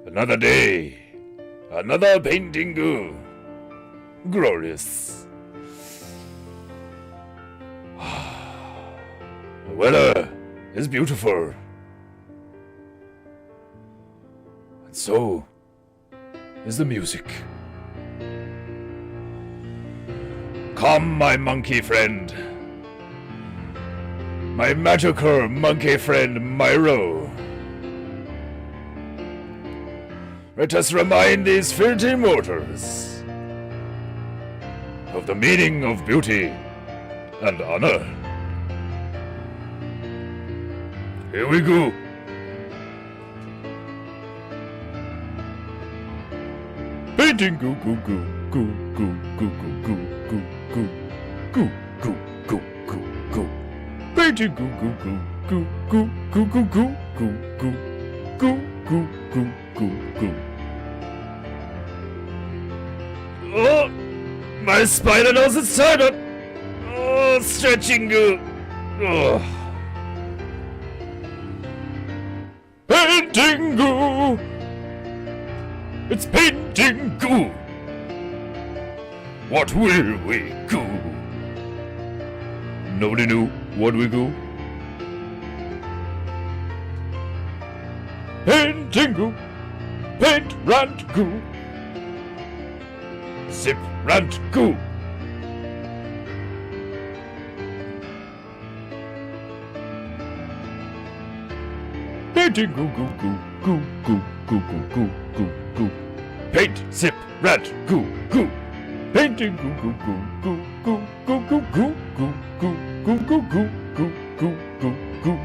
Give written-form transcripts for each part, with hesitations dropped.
Another day. Another paintingu. Glorious. The weather is beautiful. And so is the music. Come, my monkey friend. My magical monkey friend, Myro. Let us remind these filthy mortals of the meaning of beauty and honor. Here we go. Painting goo goo goo goo goo goo goo goo goo goo goo goo goo goo. Painting goo goo goo goo goo goo goo goo goo goo goo goo goo goo goo. Oh, my spider knows its time up. Oh, stretching goo. Oh. Painting goo. It's painting goo. What will we do? Nobody knew what we do. Painting goo. Paint rant goo. Zip rant goo. Painting goo goo goo goo goo goo goo goo goo goo. Paint zip rant goo goo. Painting goo goo goo goo goo goo goo goo goo goo goo goo goo goo goo goo.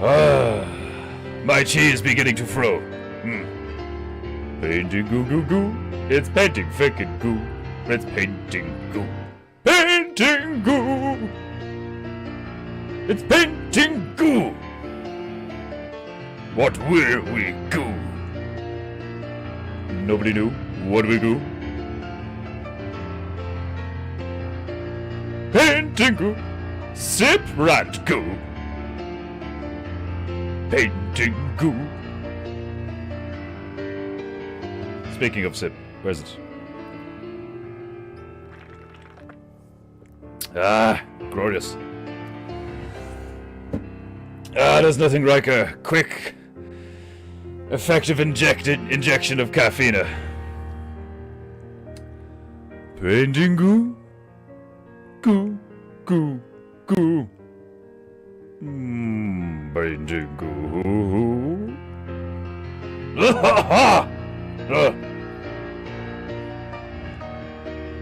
Ah, my chi is beginning to flow. Painting goo goo goo. It's painting fucking goo. It's painting goo. Painting goo. It's painting goo. What will we do? Nobody knew what we do. Painting goo. Sip rant goo. Painting goo. Speaking of sip, where's it? Ah, glorious. There's nothing like a quick, effective injection of caffeine. Painting goo. Goo, goo, goo. Painting goo.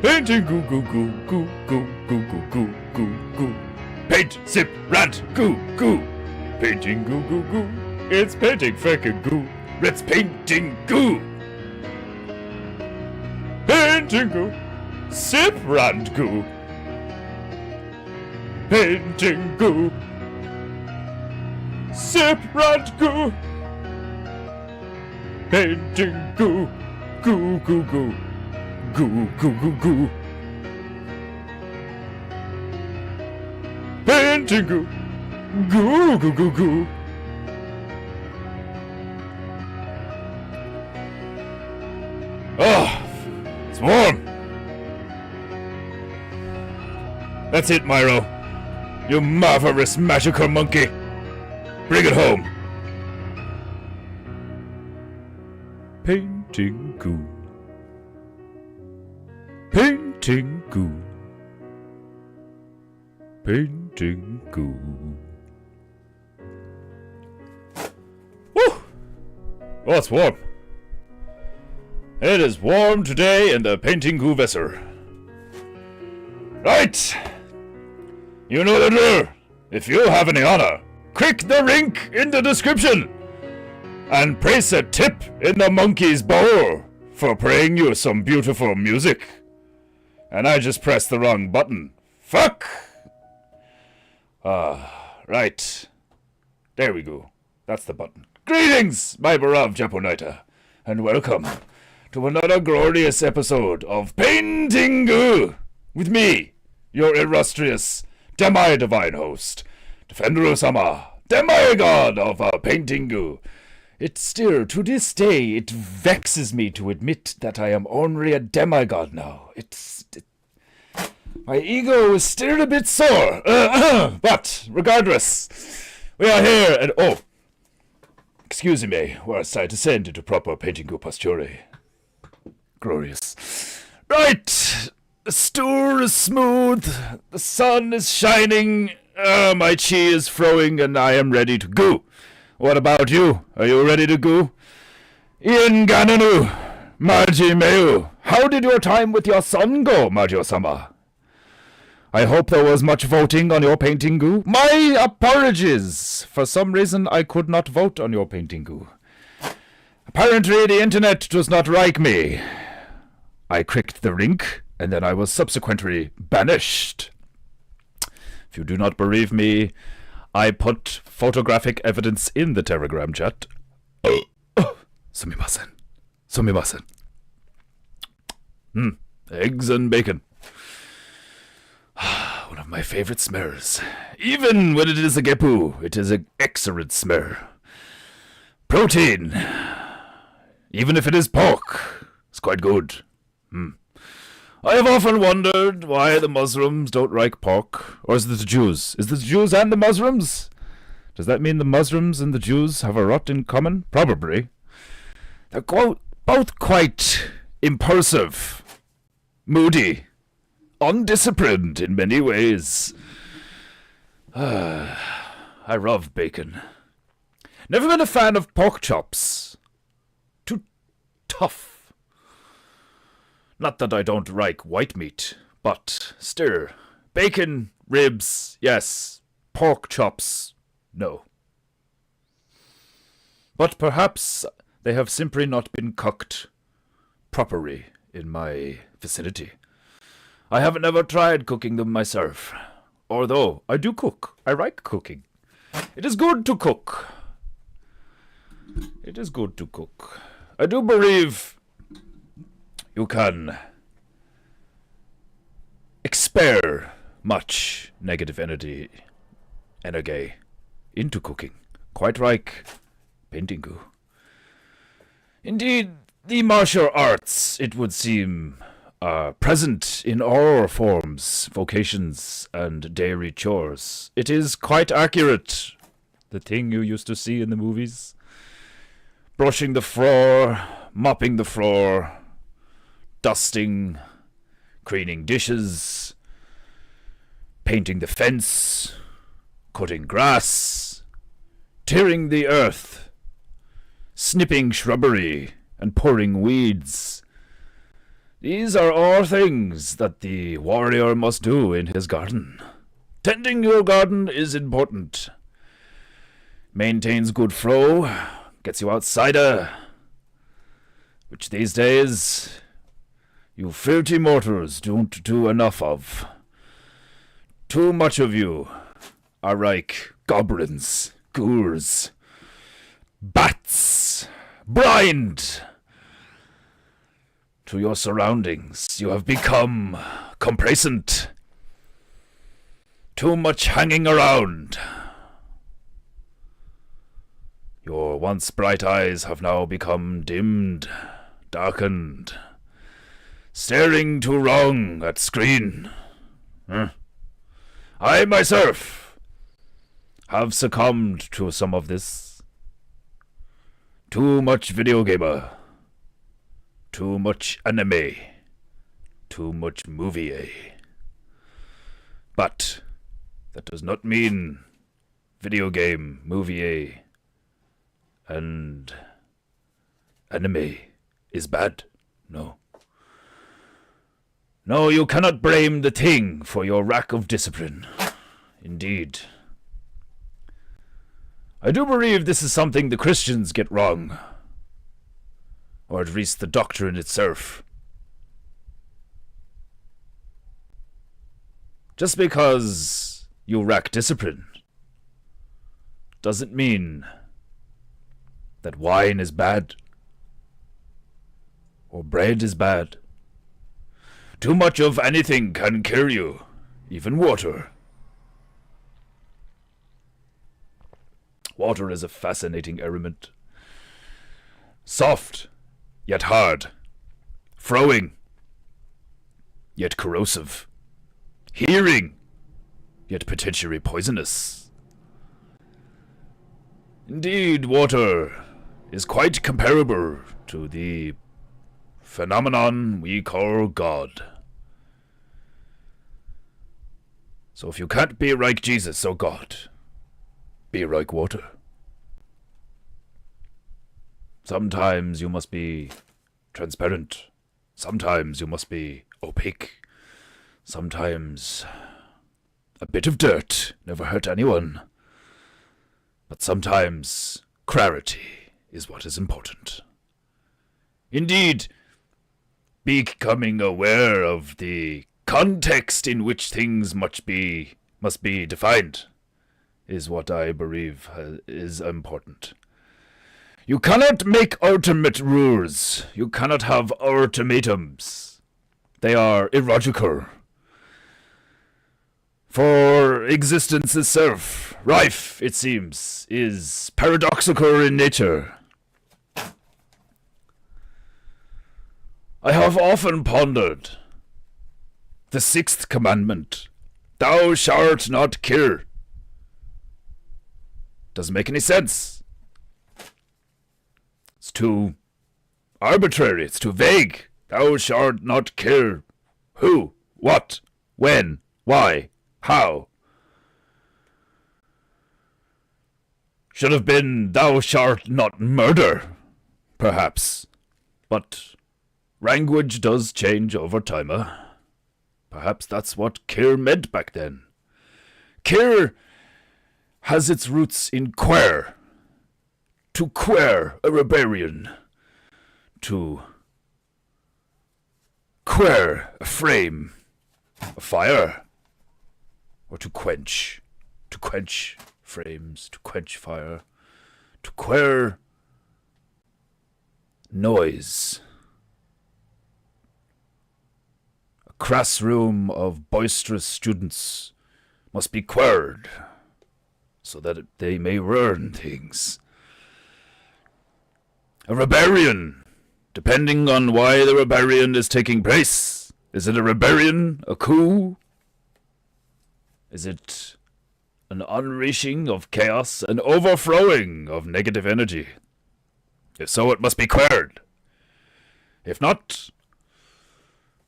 Painting goo goo goo goo goo goo goo goo goo goo. Paint, sip, rant, goo goo. Painting goo goo goo. It's painting fucking goo. It's painting goo. Painting goo. Sip, rant, goo. Painting goo. Sip, rant, goo. Painting goo. Goo goo goo. Goo goo goo goo. Painting goo. Goo goo goo goo. Oh, it's warm. That's it, Myro. You marvelous magical monkey. Bring it home. Painting goo. Painting goo. Painting goo. Woo! Oh, it's warm. It is warm today in the painting goo vessel. Right! You know the drill. If you have any honor, click the link in the description and place a tip in the monkey's bowl for playing you some beautiful music. And I just pressed the wrong button. Fuck! Right. There we go. That's the button. Greetings, my beloved Japonita, and welcome to another glorious episode of Paintingu with me, your illustrious, demi-divine host, Defenderu-sama, demigod of PEINTEINGU. It still, to this day, it vexes me to admit that I am only a demigod now. My ego is still a bit sore. But, regardless, we are here and... Oh, excuse me, whilst I descend into proper PEINTEINGU posture. Glorious. Right, the stool is smooth, the sun is shining, my chi is flowing, and I am ready to go. What about you? Are you ready to go? Ian Gananu, Maji Meu, how did your time with your son go, Majo-sama? I hope there was much voting on your PEINTEINGU. My apologies! For some reason I could not vote on your PEINTEINGU. Apparently the internet does not like me. I clicked the link, and then I was subsequently banished. If you do not believe me, I put photographic evidence in the Telegram chat. Sumimasen. Sumimasen. Eggs and bacon. One of my favorite smells. Even when it is a geppu, it is an excellent smell. Protein. Even if it is pork, it's quite good. I have often wondered why the Muslims don't like pork. Or is it the Jews? Is it the Jews and the Muslims? Does that mean the Muslims and the Jews have a lot in common? Probably. They're both quite impulsive, moody, undisciplined in many ways. I love bacon. Never been a fan of pork chops. Too tough. Not that I don't like white meat, but still, bacon, ribs, yes, pork chops, no. But perhaps they have simply not been cooked properly in my vicinity. I haven't ever tried cooking them myself, although I do cook. I like cooking. It is good to cook. It is good to cook. I do believe you can expel much negative energy into cooking, quite like PEINTEINGU. Indeed, the martial arts, it would seem, are present in all forms, vocations, and daily chores. It is quite accurate, the thing you used to see in the movies. Brushing the floor, mopping the floor, dusting, cleaning dishes, painting the fence, cutting grass, tearing the earth, snipping shrubbery, and pulling weeds. These are all things that the warrior must do in his garden. Tending your garden is important. Maintains good flow, gets you outside, which these days you filthy mortals don't do enough of. Too much of you are like goblins, ghouls, bats, blind to your surroundings. You have become complacent. Too much hanging around. Your once bright eyes have now become dimmed, darkened, staring too long at screen. I myself have succumbed to some of this. Too much video gamer, too much anime, too much movie. But that does not mean video game, movie, and anime is bad. No. No, you cannot blame the thing for your lack of discipline. Indeed. I do believe this is something the Christians get wrong. Or at least the doctrine itself. Just because you lack discipline doesn't mean that wine is bad or bread is bad. Too much of anything can kill you, even water. Water is a fascinating element. Soft, yet hard. Flowing, yet corrosive. Hearing, yet potentially poisonous. Indeed, water is quite comparable to the phenomenon we call God. So if you can't be like Jesus or God, be like water. Sometimes you must be transparent. Sometimes you must be opaque. Sometimes a bit of dirt never hurt anyone. But sometimes clarity is what is important. Indeed, becoming aware of the context in which things must be defined is what I believe is important. You cannot make ultimate rules. You cannot have ultimatums. They are illogical. For existence itself, life, it seems, is paradoxical in nature. I have often pondered the sixth commandment, thou shalt not kill. Doesn't make any sense. It's too arbitrary, it's too vague. Thou shalt not kill. Who? What? When? Why? How? Should have been thou shalt not murder, perhaps. But language does change over time. Perhaps that's what kill meant back then. Kill has its roots in queer. To queer a rebellion. To queer a flame, a fire. Or to quench flames, to quench fire, to queer noise. A classroom of boisterous students must be queered so that they may learn things. A rebellion, depending on why the rebellion is taking place. Is it a rebellion, a coup? Is it an unleashing of chaos, an overflowing of negative energy? If so, it must be queered. If not,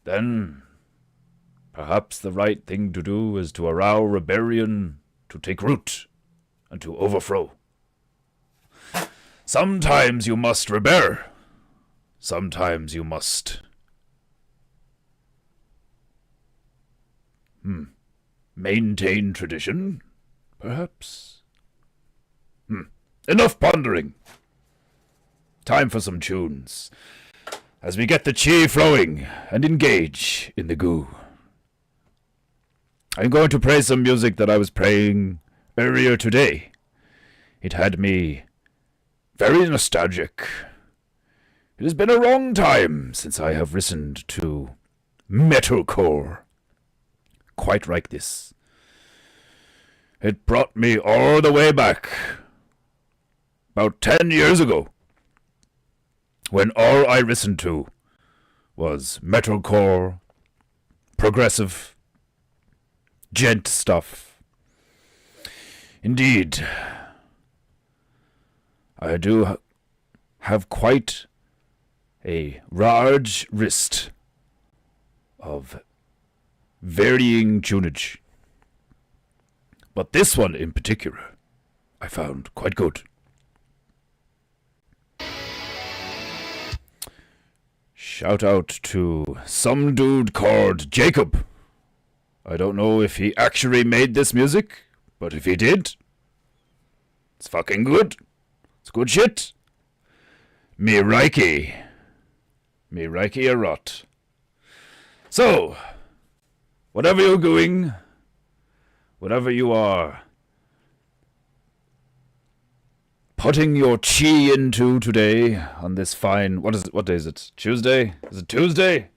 then perhaps the right thing to do is to allow rebellion to take root and to overflow. Sometimes you must rebel. Sometimes you must maintain tradition, perhaps? Enough pondering. Time for some tunes, as we get the chi flowing and engage in the goo. I'm going to play some music that I was playing earlier today. It had me very nostalgic. It has been a long time since I have listened to metalcore quite like this. It brought me all the way back, about 10 years ago, when all I listened to was metalcore, progressive, gent stuff. Indeed, I do have quite a large list of varying tunage. But this one in particular, I found quite good. Shout out to some dude called Jacob. I don't know if he actually made this music, but if he did, it's fucking good. It's good shit. Me Reiki a rot. So, whatever you're doing, whatever you are putting your chi into today on this fine, what day is it? Tuesday? Is it Tuesday?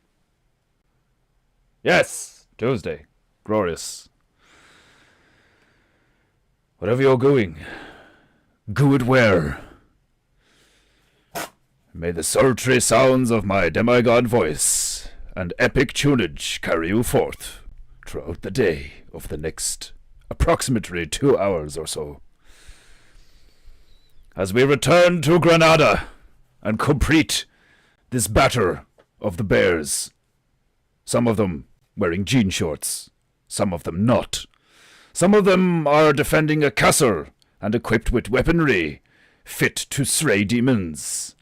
Yes, Tuesday. Glorious. Whatever you're Goo it where. May the sultry sounds of my demigod voice and epic tunage carry you forth throughout the day of the next approximately 2 hours or so. As we return to Granada and complete this batter of the bears, some of them wearing jean shorts, some of them not. Some of them are defending a castle and equipped with weaponry fit to slay demons.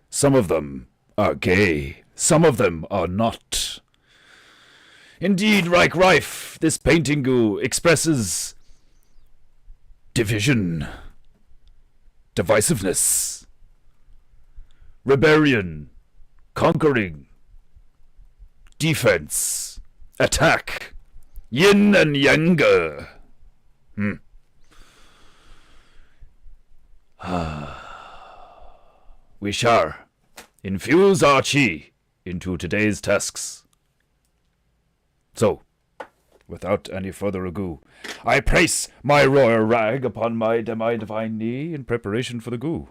Some of them are gay, some of them are not. Indeed, like Rife, this PEINTEINGU expresses division, divisiveness, rebellion, conquering, defense, attack, yin and yang. We shall infuse our chi into today's tasks. So, without any further ado, I place my royal rag upon my demi-divine knee in preparation for the goo.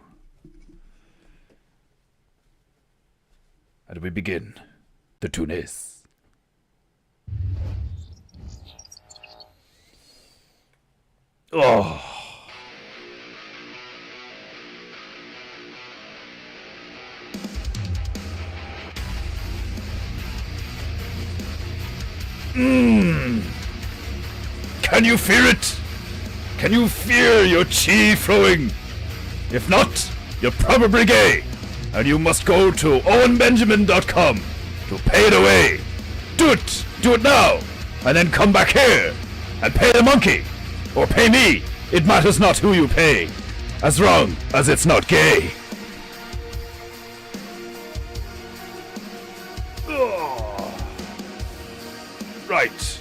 And we begin the tunes. Oh. Can you fear it? Can you fear your chi flowing? If not, you're probably gay, and you must go to owenbenjamin.com to pay it away. Do it now, and then come back here and pay the monkey, or pay me. It matters not who you pay, as long as it's not gay. Right.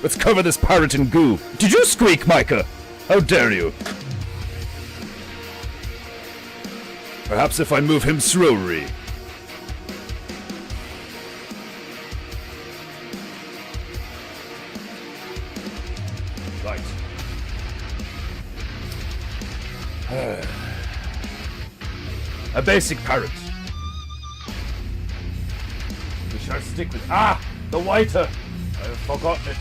Let's cover this pirate in goo. Did you squeak, Micah? How dare you? Perhaps if I move him slowly. Right. A basic pirate. We shall stick with... the whiter! I've forgotten it.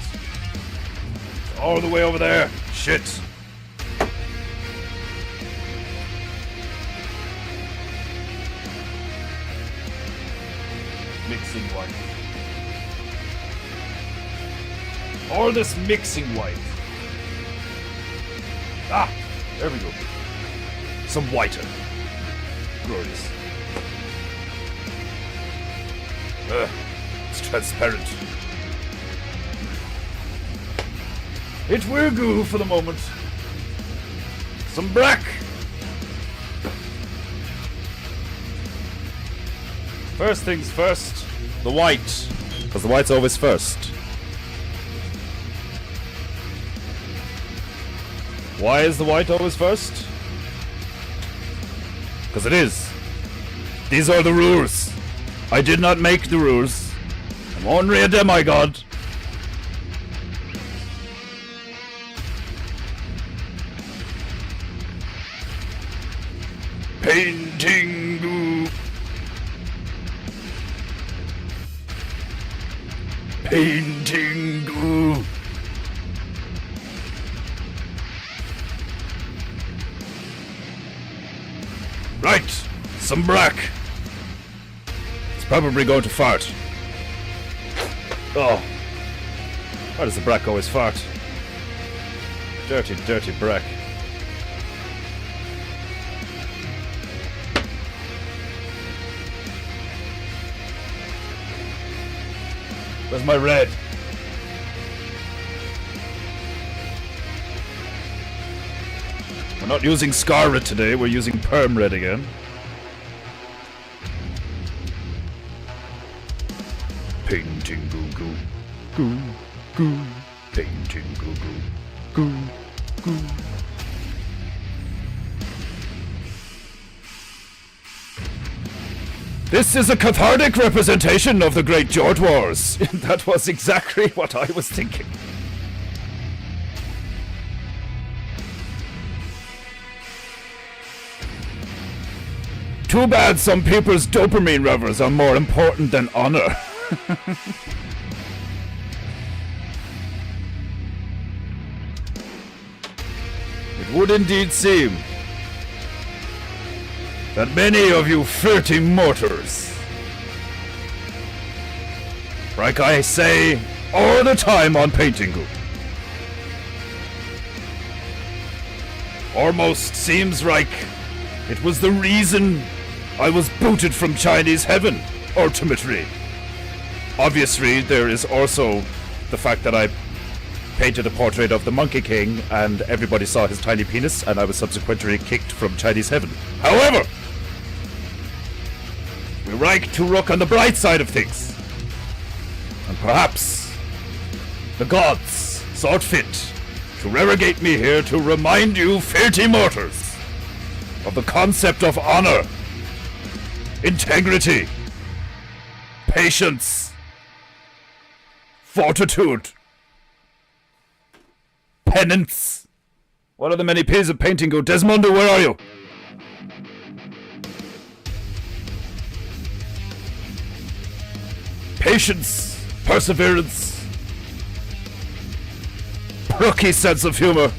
It's all the way over there. Shit. Mixing white. All this mixing white. There we go. Some whiter. Glorious. It's transparent. It will go for the moment. Some black. First things first, the white. Because the white's always first. Why is the white always first? Because it is. These are the rules. I did not make the rules. I'm only a demigod. PEINTEINGU. PEINTEINGU. Right, some black. It's probably going to fart. Oh. Why does the black always fart? Dirty, dirty black. Where's my red? We're not using Scarlet today, we're using Perm Red again. PEINTEINGU goo goo goo. PEINTEINGU goo goo goo. This is a cathartic representation of the Great George Wars. That was exactly what I was thinking. Too bad some people's dopamine levels are more important than honor. It would indeed seem that many of you filthy mortars, like I say all the time on PEINTEINGU, almost seems like it was the reason I was booted from Chinese heaven, ultimately. Obviously, there is also the fact that I painted a portrait of the Monkey King and everybody saw his tiny penis and I was subsequently kicked from Chinese heaven. However, we like to look on the bright side of things. And perhaps the gods saw it fit to relegate me here to remind you filthy mortars of the concept of honor, integrity, patience, fortitude, penance. What are the many P's of PEINTEINGU? Desmondo, where are you? Patience, perseverance, plucky sense of humor.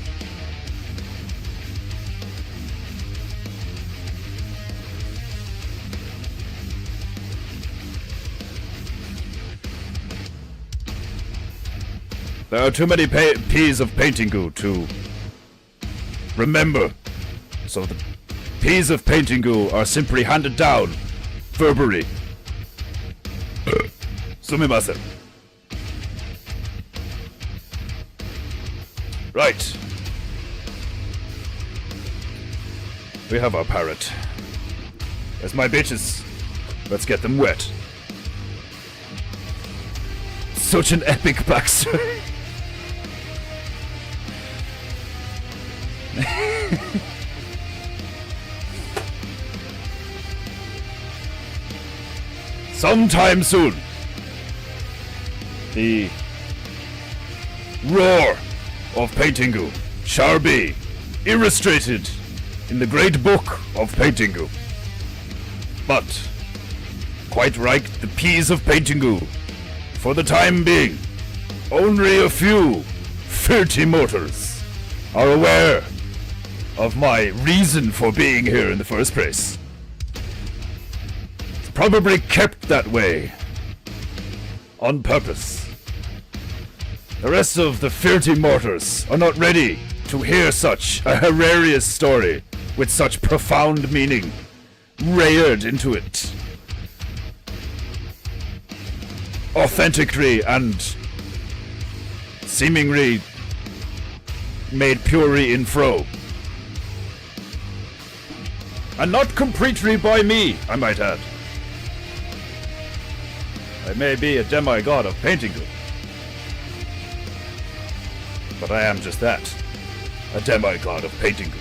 There are too many P's of PEINTEINGU to remember, so the P's of PEINTEINGU are simply handed down verbally. Sumimasen. Right. We have our parrot. There's my bitches. Let's get them wet. Such an epic backstory. Sometime soon, the roar of PEINTEINGU shall be illustrated in the great book of PEINTEINGU. But, quite like the P's of PEINTEINGU, for the time being, only a few filthy mortals are aware of my reason for being here in the first place. It's probably kept that way on purpose. The rest of the filthy mortals are not ready to hear such a hilarious story with such profound meaning layered into it, authentically and seemingly made purely in fro. And not completely by me, I might add. I may be a demigod of PEINTEINGU, but I am just that, a demigod of PEINTEINGU.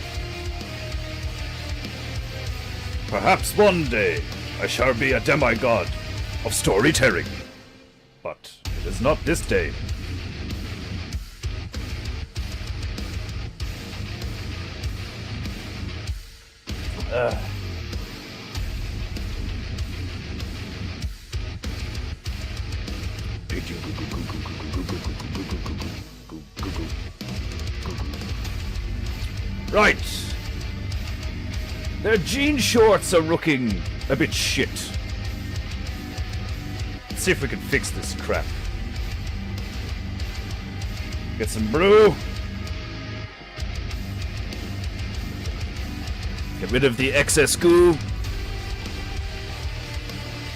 Perhaps one day I shall be a demigod of storytelling, but it is not this day. Right. Their jean shorts are looking a bit shit. Let's see if we can fix this crap. Get some blue. Get rid of the excess goo.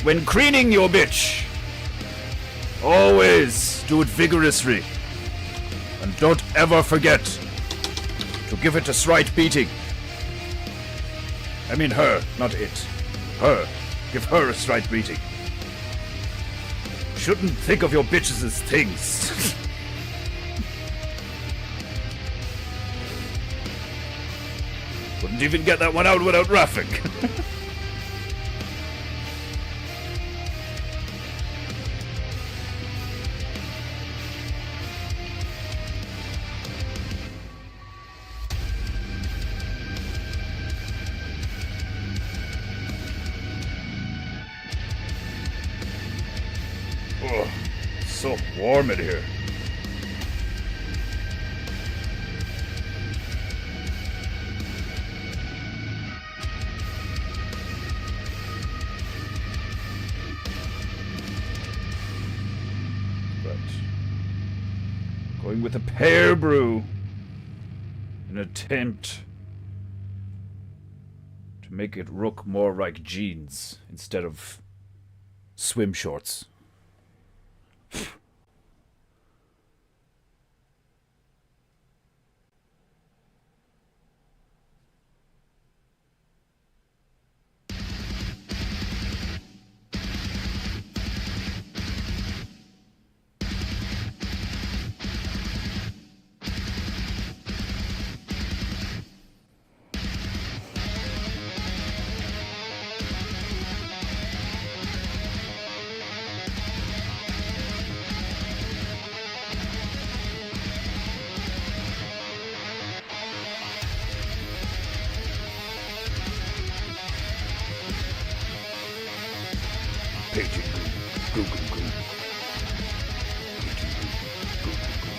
When cleaning your bitch, always do it vigorously. And don't ever forget to give it a slight beating. I mean her, not it. Her. Give her a slight beating. Shouldn't think of your bitches as things. Wouldn't even get that one out without laughing. warm in here. But going with a pear brew, an attempt to make it look more like jeans instead of swim shorts. Painting. Go, go, go. Painting. Go, go, go.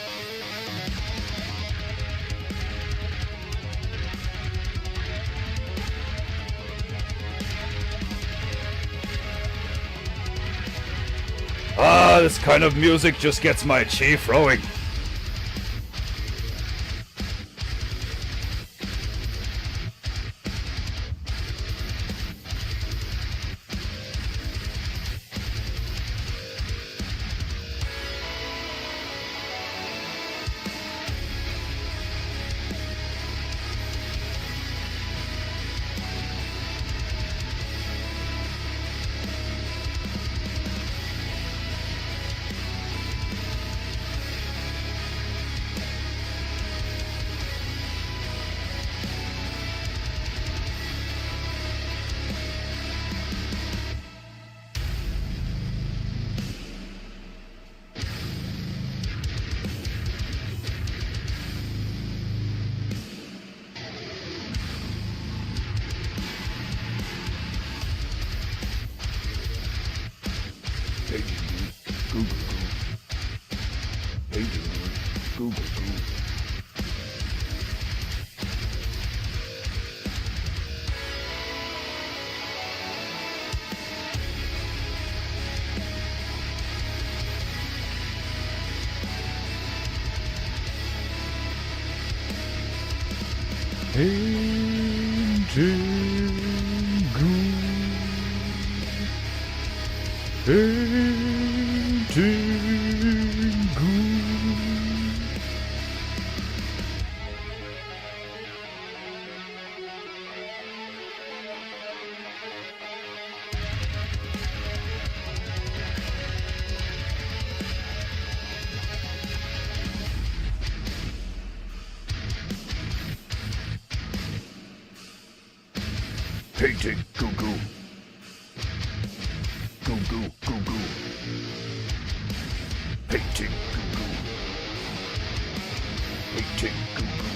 Ah, this kind of music just gets my chi flowing. Painting, go go. Go go, go go. Painting, go go. Painting, go go.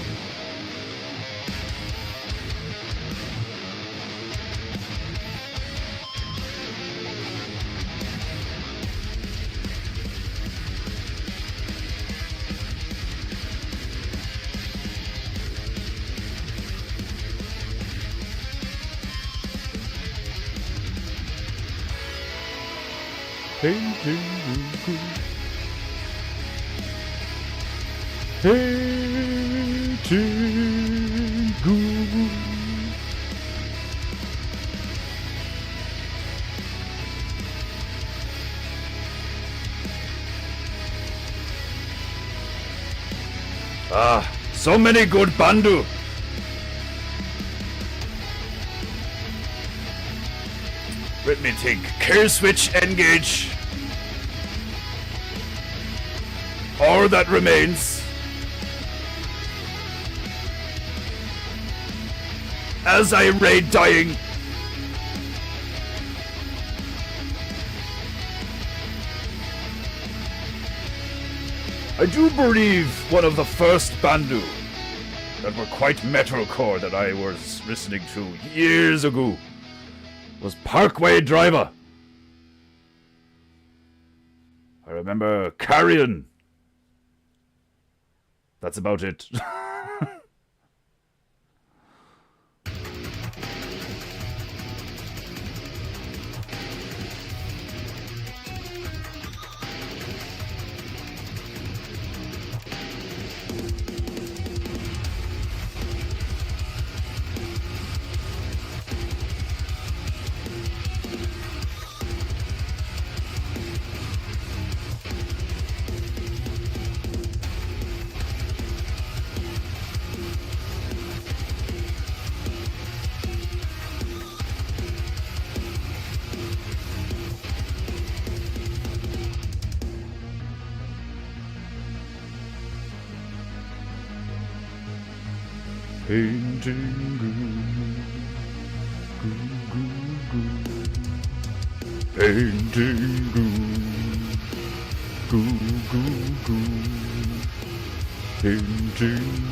Painting, ah, so many good bandu. Let me think. Kill switch engage. All that remains. As I raid dying. I do believe one of the first bandu that were quite metalcore that I was listening to years ago was Parkway Driver. I remember Carrion. That's about it. Painting Painting Painting Painting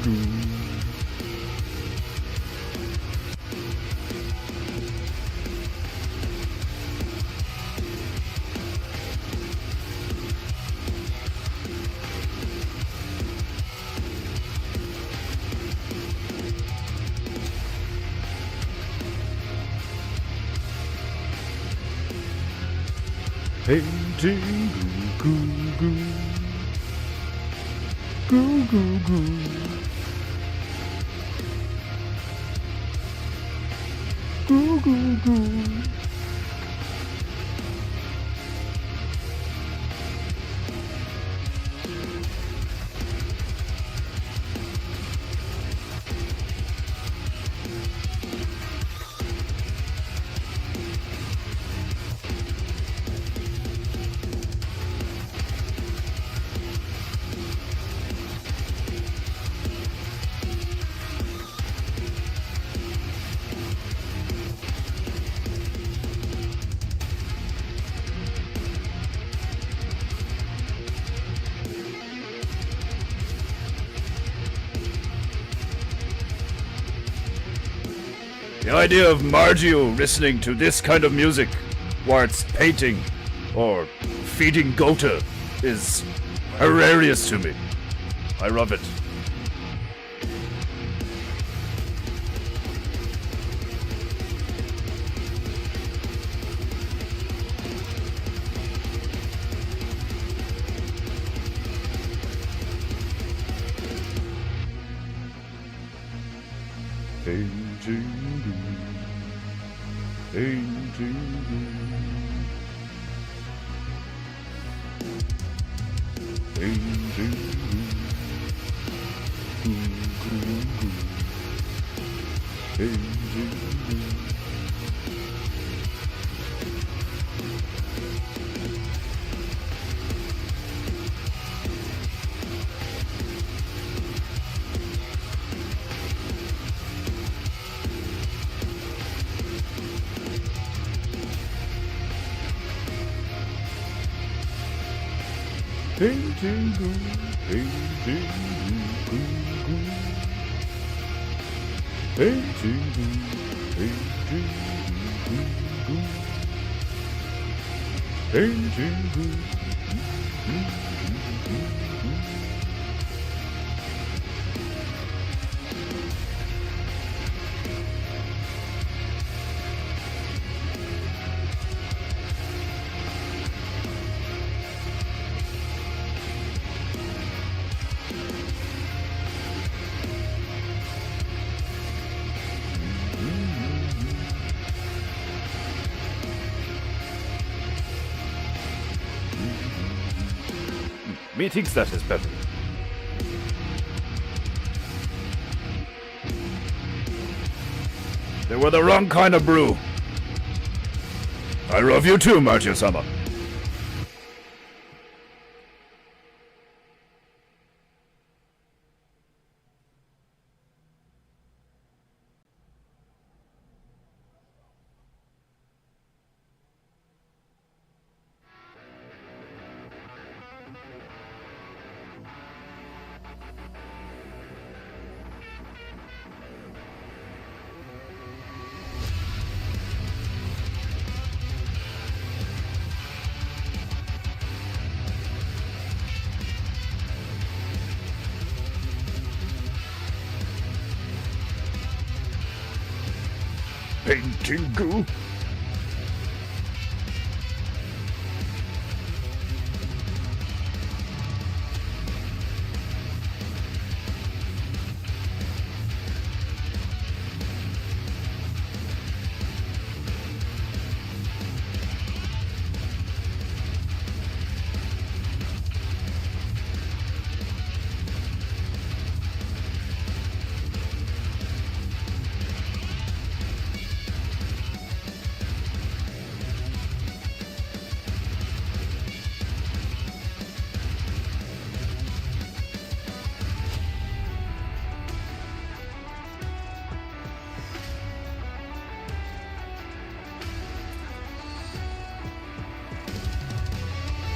The idea of Margio listening to this kind of music while it's painting or feeding Gota is hilarious to me. I love it. Me thinks that is better. They were the wrong kind of brew. I love you too, Margio-sama. PEINTEINGU.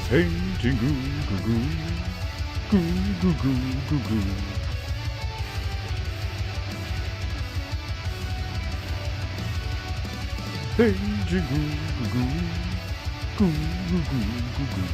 PEINTEINGU, goo goo, goo goo goo goo goo. PEINTEINGU, goo goo, goo goo goo goo goo.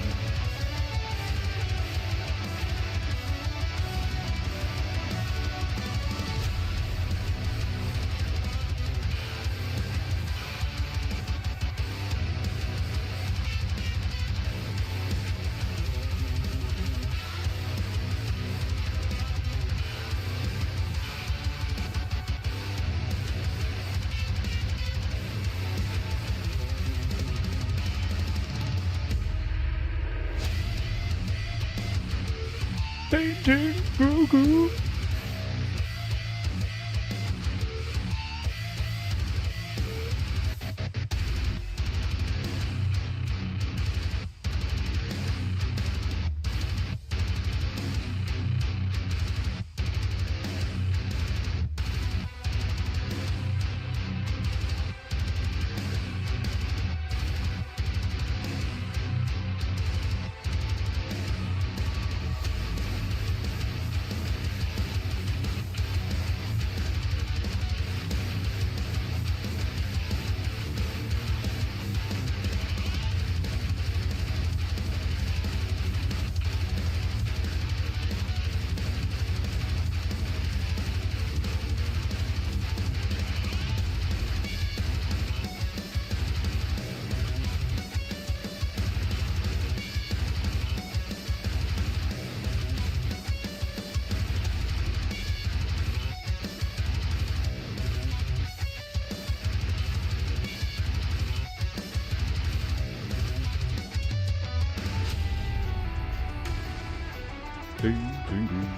PEINTEINGU.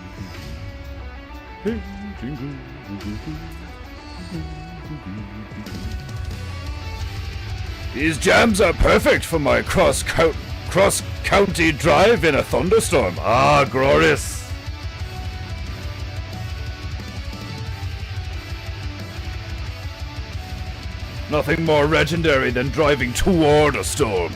These jams are perfect for my cross-county drive in a thunderstorm. Ah, glorious. Nothing more legendary than driving toward a storm.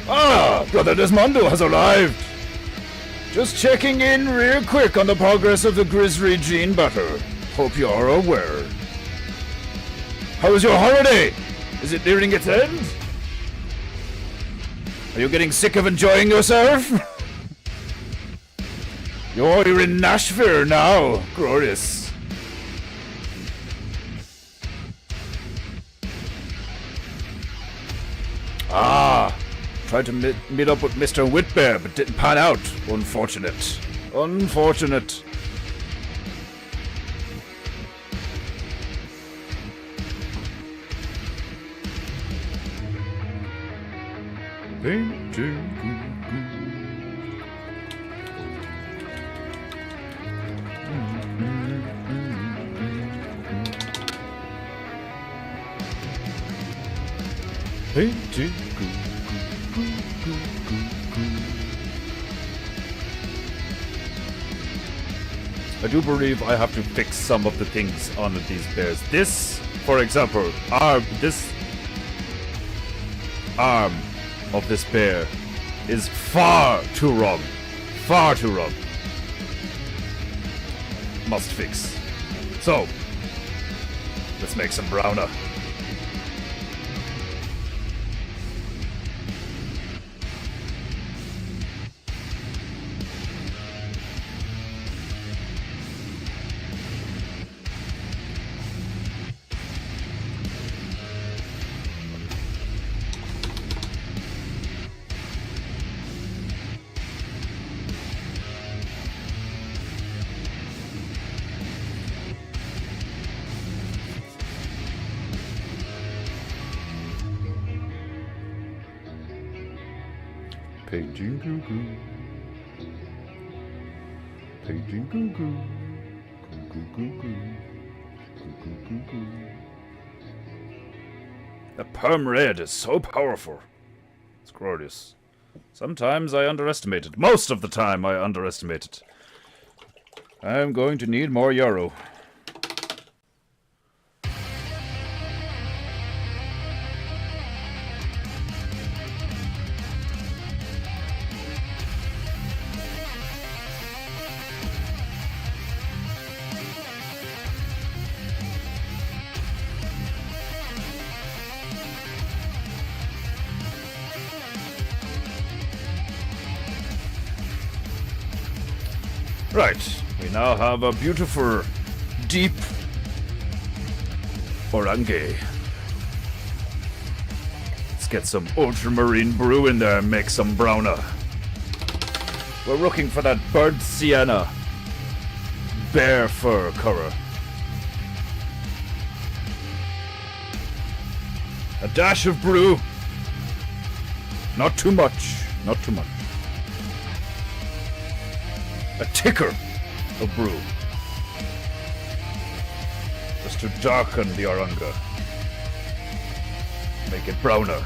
Ah, Brother Desmondo has arrived. Just checking in real quick on the progress of the Grizzly gene battle. Hope you are aware. How was your holiday? Is it nearing its end? Are you getting sick of enjoying yourself? You're in Nashville now. Glorious. Ah, tried to meet up with Mr. Whitbear, but didn't pan out. Unfortunate. Unfortunate. I do believe I have to fix some of the things on these bears. This, for example, this arm of this bear is far too wrong. Far too wrong. Must fix. So, let's make some browner. Painting goo goo. Painting goo goo. Goo goo goo goo. Goo goo goo goo. The perm red is so powerful. It's glorious. Sometimes I underestimate it. Most of the time I underestimate it. I'm going to need more yarrow. Right, we now have a beautiful, deep orange. Let's get some ultramarine brew in there and make some browner. We're looking for that burnt sienna bear fur color. A dash of brew. Not too much, not too much. A ticker of brew. Just to darken the oranga. Make it browner.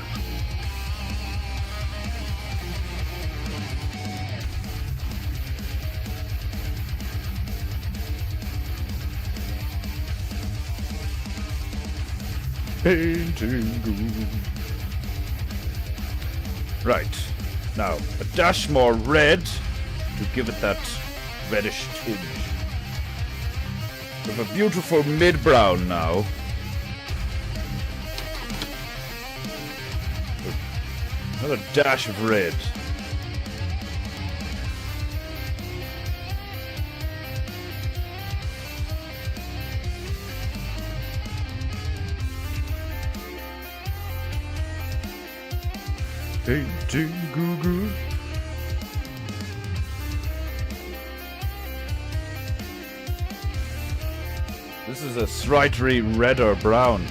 Painting. Right. Now, a dash more red to give it that reddish tinge. We have a beautiful mid-brown now. Another dash of red. Painting goo goo. This is a slightly red or brown.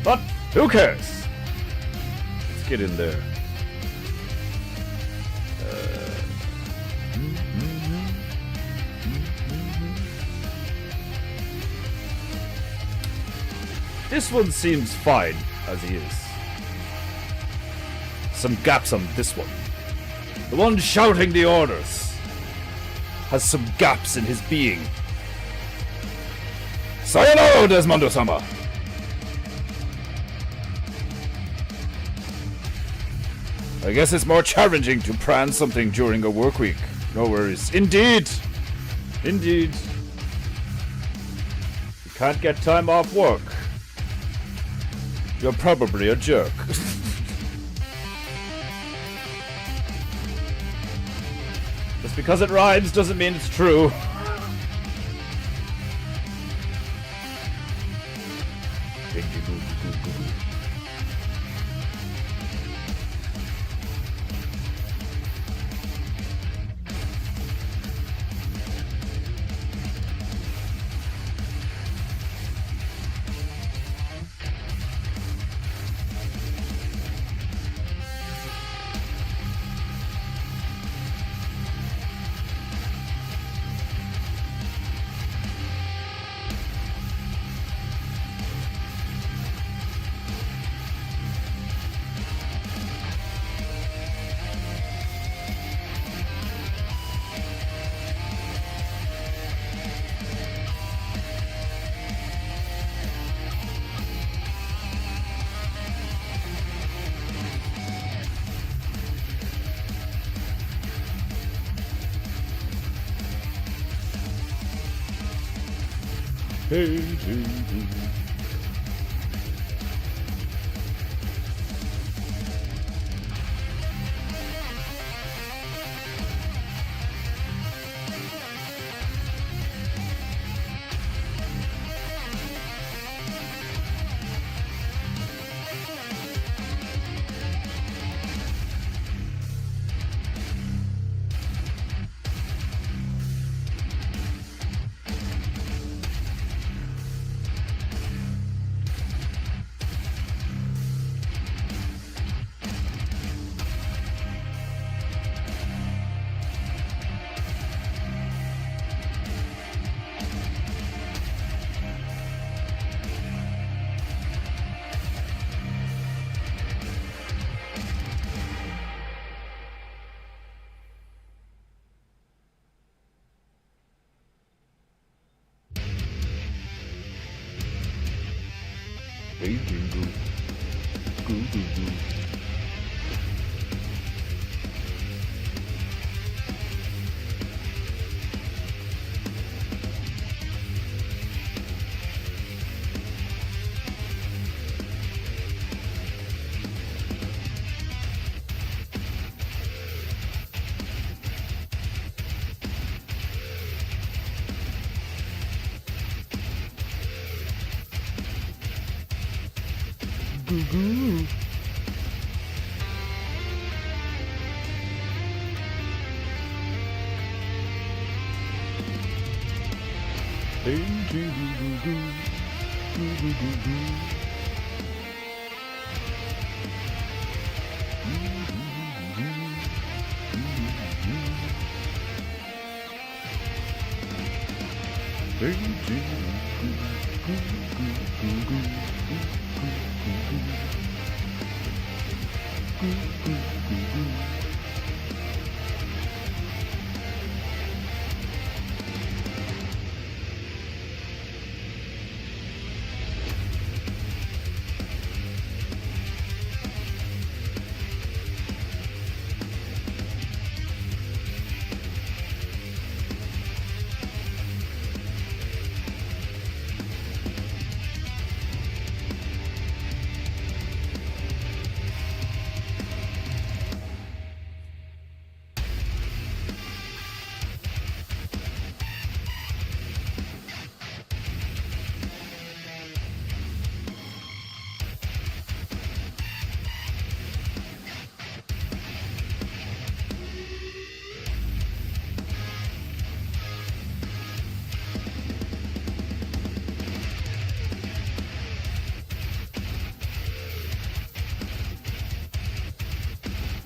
But who cares? Let's get in there. This one seems fine as he is. some gaps on this one. The one shouting the orders has some gaps in his being. Sayonara, Desmondo-sama! I guess it's more challenging to plan something during a work week. No worries. Indeed! Indeed. You can't get time off work. You're probably a jerk. Just because it rhymes doesn't mean it's true.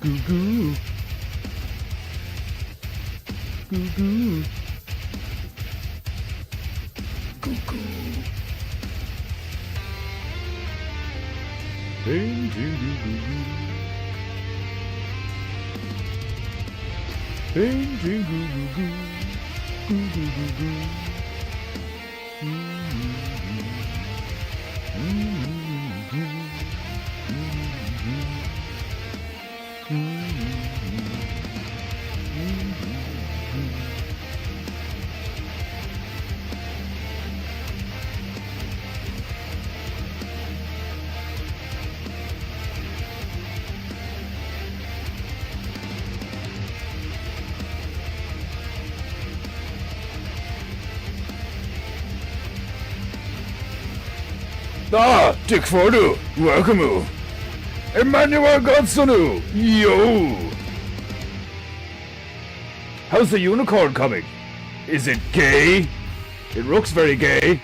Goo goo. Goo goo. Painting goo goo goo. Goo goo goo goo. Ah, Dick Fordu, welcome. Emmanuel Godsonu, yo. How's the unicorn coming? Is it gay? It looks very gay.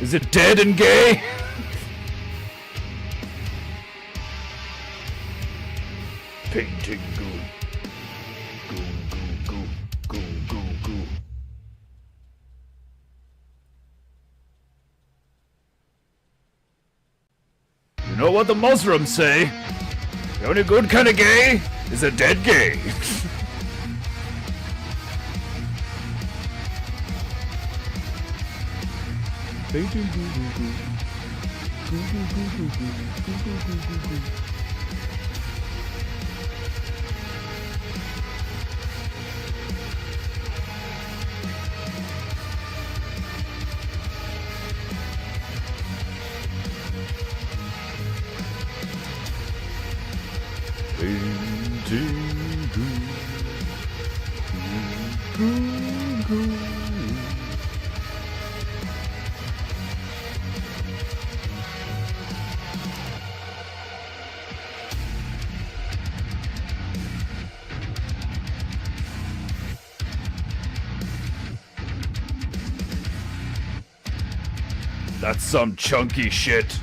Is it dead and gay? Painting goo. Goo, goo, goo, goo, goo, goo. You know what the Muslims say? The only good kind of gay is a dead gay. Painting goo goo goo. Goo goo goo goo goo. Goo goo goo goo goo. Painting goo. Goo goo. That's some chunky shit.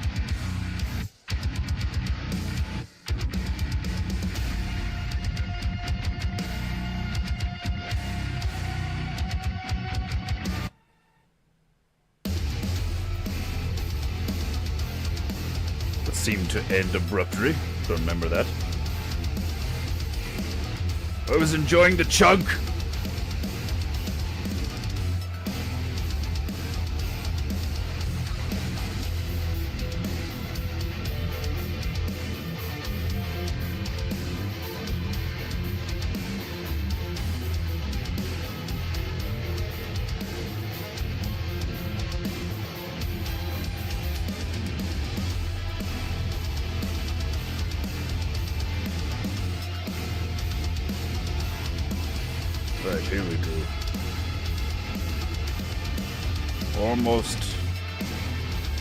That seemed to end abruptly. Remember that. I was enjoying the chunk. Right, here we go. Almost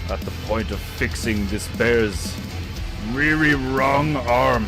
at the point of fixing this bear's really wrong arm.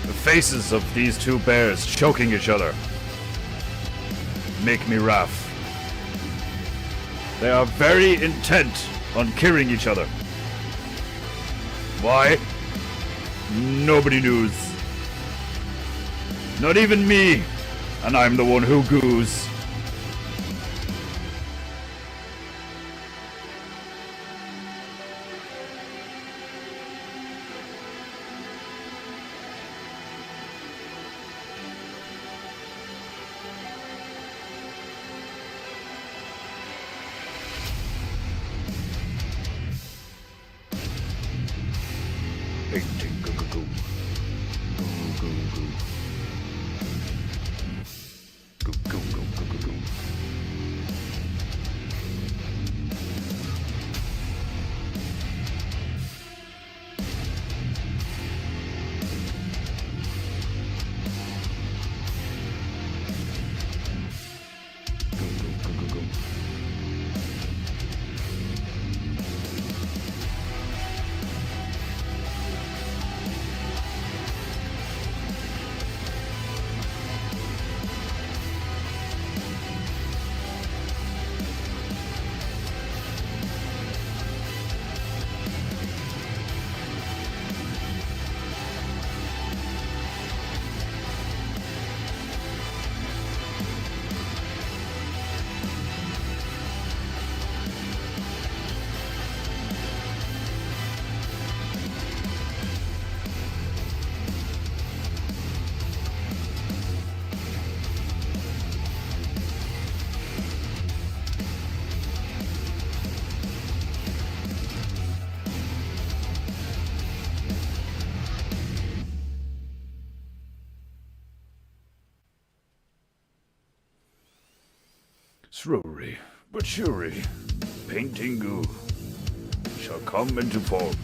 The faces of these two bears choking each other make me laugh. They are very intent on killing each other. Why? Nobody knows. Not even me, and I'm the one who goes. Slowly but surely, PEINTEINGU shall come into form.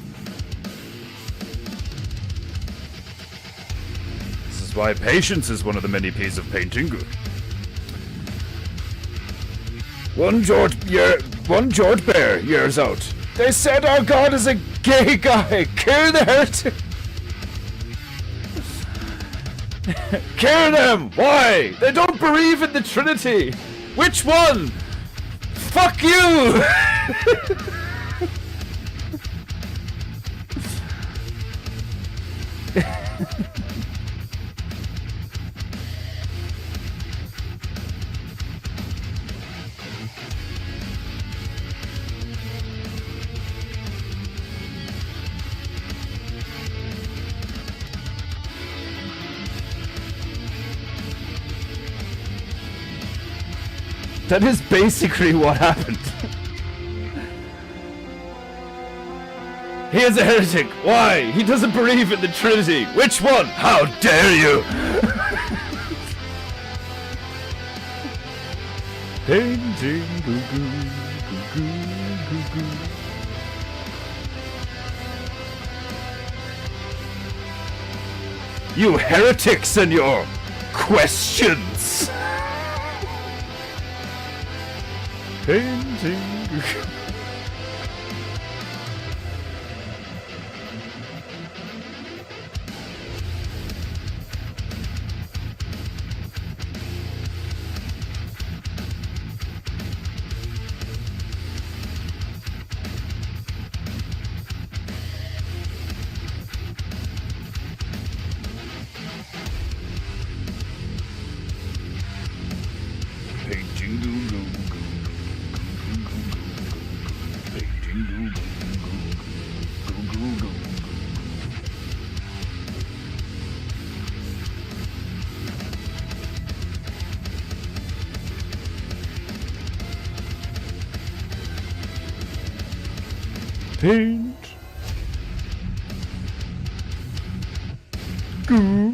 This is why patience is one of the many P's of PEINTEINGU. One George Bear years out. They said our god is a gay guy. Kill the heretic. Kill them! Why? They don't believe in the Trinity! Which one? Fuck you! That is basically what happened. He is a heretic. Why? He doesn't believe in the Trinity. Which one? How dare you? You heretics and your questions. PEINTEINGU. Paint. Goo.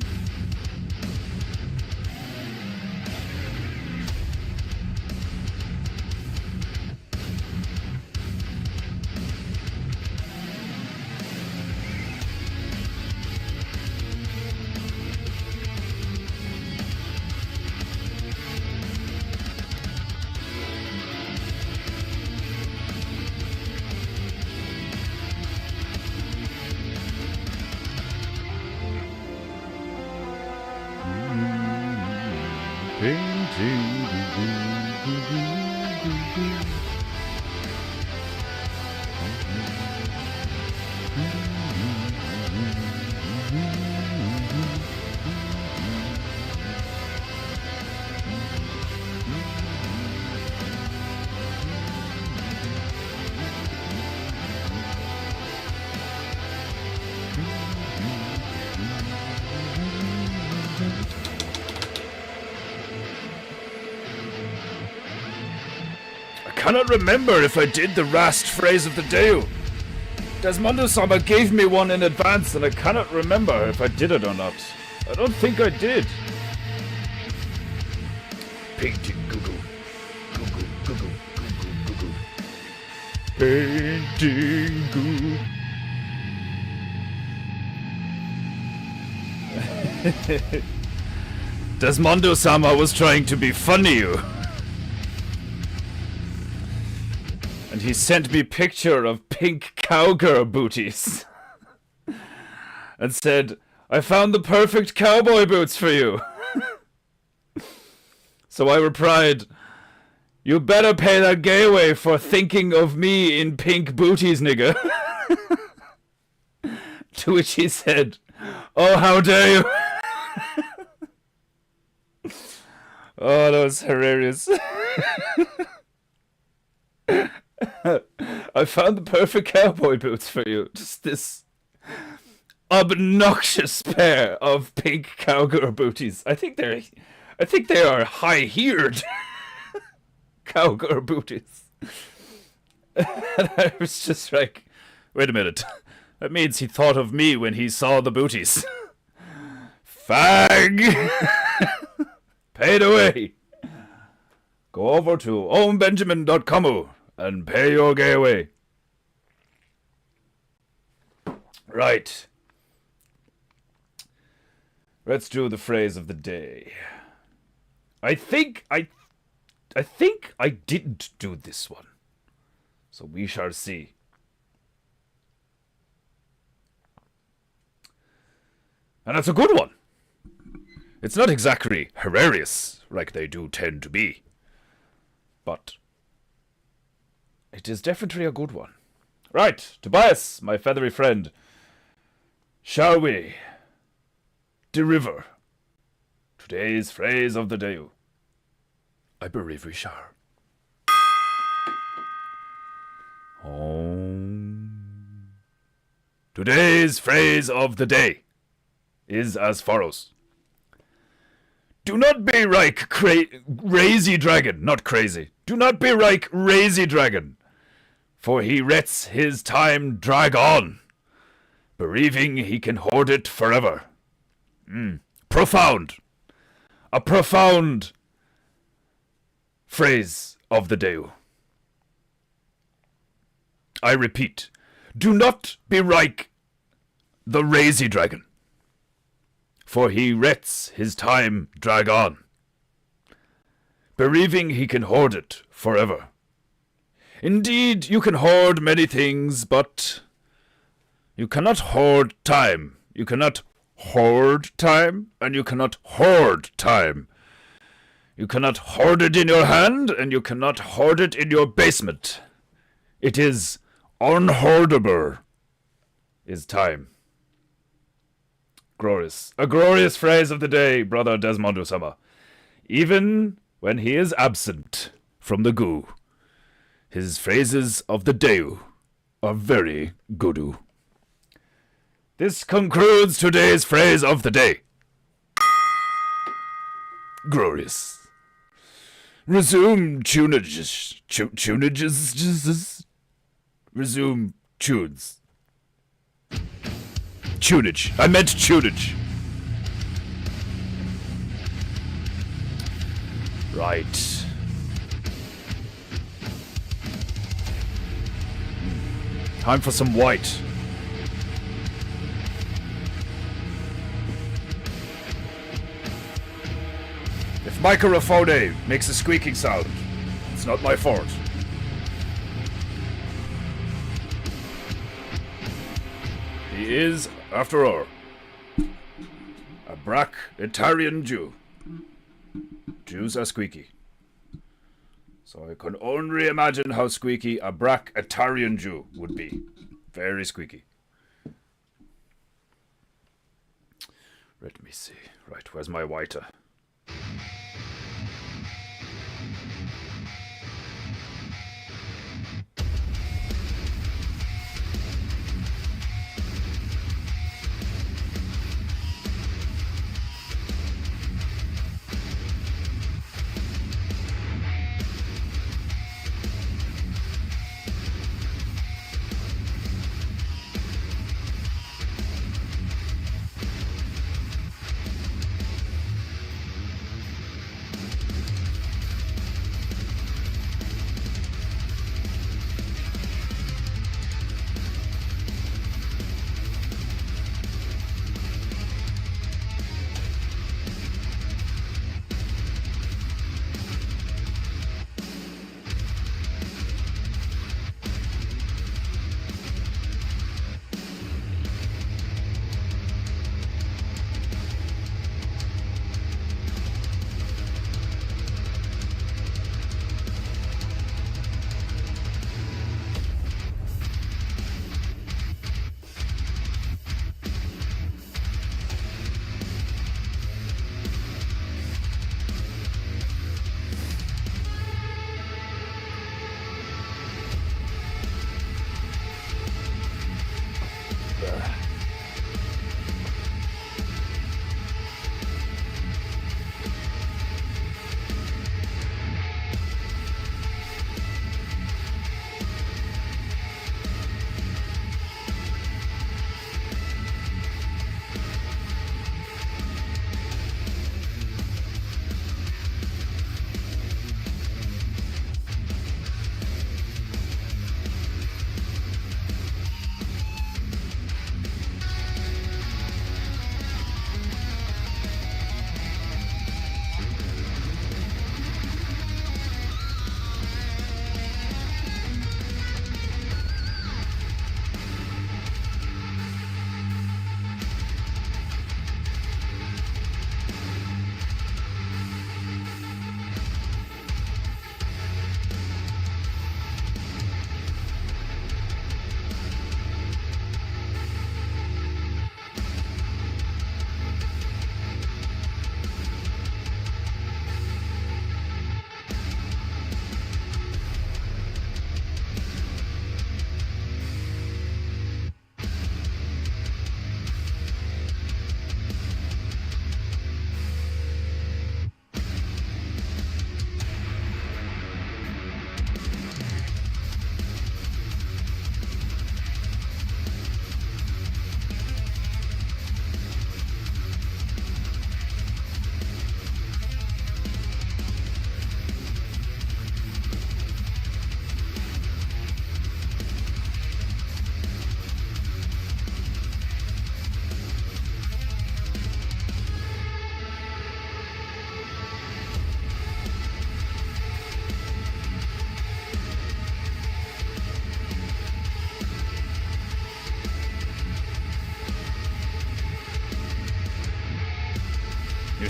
I cannot remember if I did the last phrase of the day. Desmondo-sama gave me one in advance and I cannot remember if I did it or not. I don't think I did. Painting Google. Google, Google, Google, Google. Painting Google. Desmondo-sama was trying to be funny. And he sent me picture of pink cowgirl booties. And said, I found the perfect cowboy boots for you. So I replied, you better pay that gay away for thinking of me in pink booties, nigga. To which he said, oh, how dare you. Oh, that was hilarious. I found the perfect cowboy boots for you. Just this obnoxious pair of pink cowgirl booties. I think they are high-heeled cowgirl booties. And I was just like, wait a minute. That means he thought of me when he saw the booties. Fag! Paid away. go over to owenbenjamin.com and pay your gay away. Right. Let's do the phrase of the day. I think I didn't do this one. So we shall see. And it's a good one. It's not exactly hilarious, like they do tend to be. But it is definitely a good one. Right, Tobias, my feathery friend. Shall we deliver today's phrase of the day? I believe we shall. Today's phrase of the day is as follows. Do not be like crazy dragon, not crazy. Do not be like crazy dragon, for he lets his time drag on, believing he can hoard it forever. Profound. A profound phrase of the day. I repeat, do not be like the lazy dragon, for he lets his time drag on, believing he can hoard it forever. Indeed, you can hoard many things, but you cannot hoard time. You cannot hoard time, and you cannot hoard time. You cannot hoard it in your hand, and you cannot hoard it in your basement. It is unhoardable, is time. Glorious. A glorious phrase of the day, brother Desmond Osama. Even when he is absent from the goo, his phrases of the day are very good. This concludes today's phrase of the day. Glorious. Resume tunages. Tunages. Resume tunes. Tunage. I meant tunage. Right. Time for some white. If microphone makes a squeaking sound, it's not my fault. He is, after all, a black Italian Jew. Jews are squeaky. So I can only imagine how squeaky a black Italian Jew would be. Very squeaky. Let me see. Right, where's my whiter?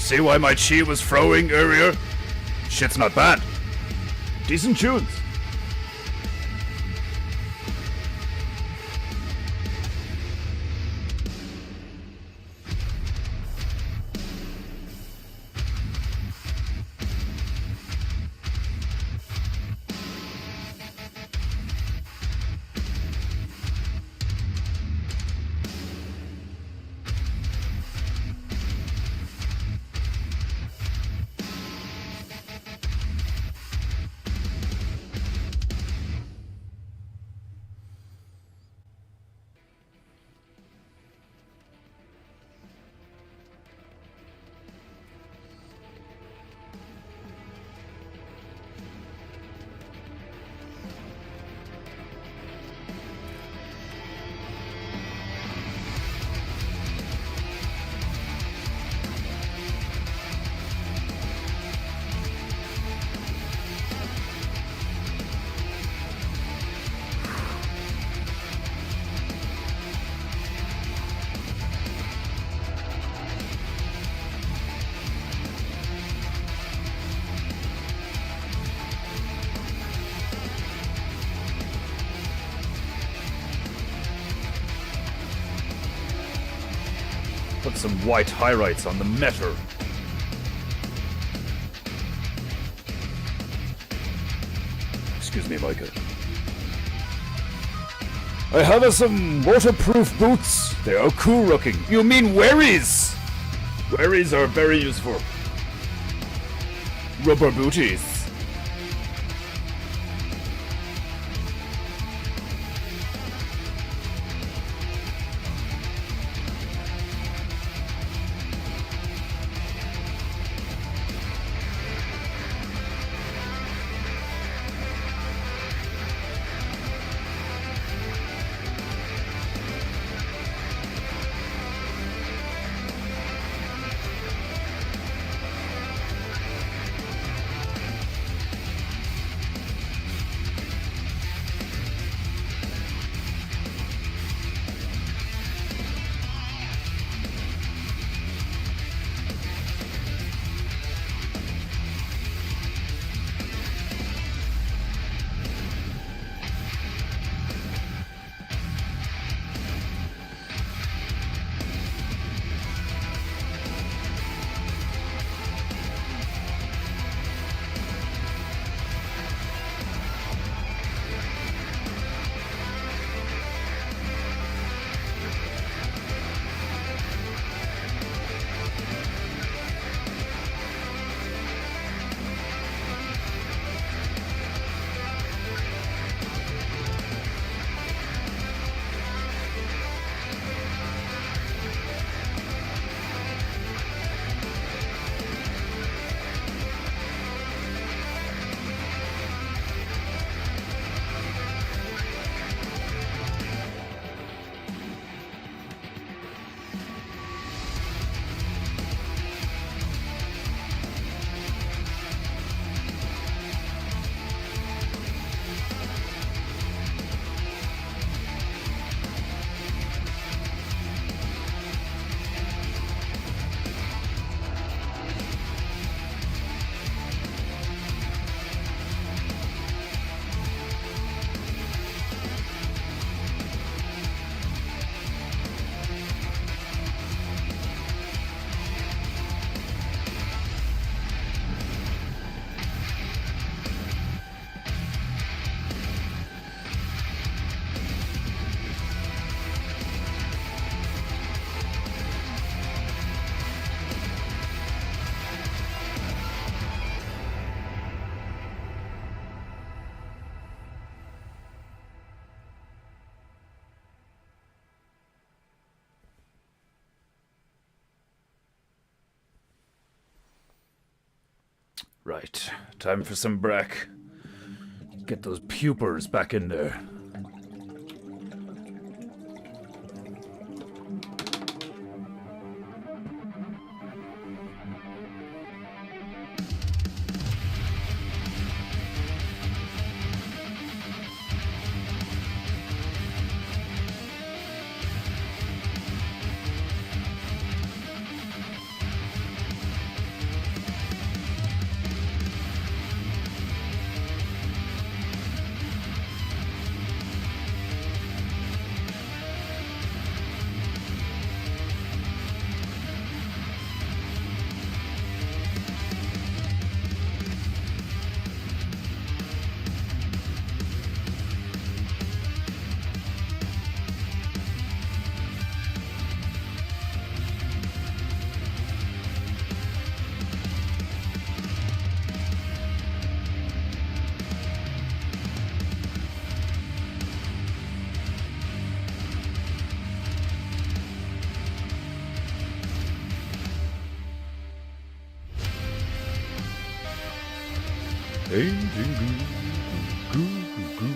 see why my chi was throwing earlier? Shit's not bad. Decent tunes. Put some white highlights on the metal. Excuse me, Micah. I have some waterproof boots. They are cool looking. You mean wearies? Wearies are very useful. Rubber booties. Right, time for some brack. Get those pupers back in there. Painting goo, goo, goo, goo.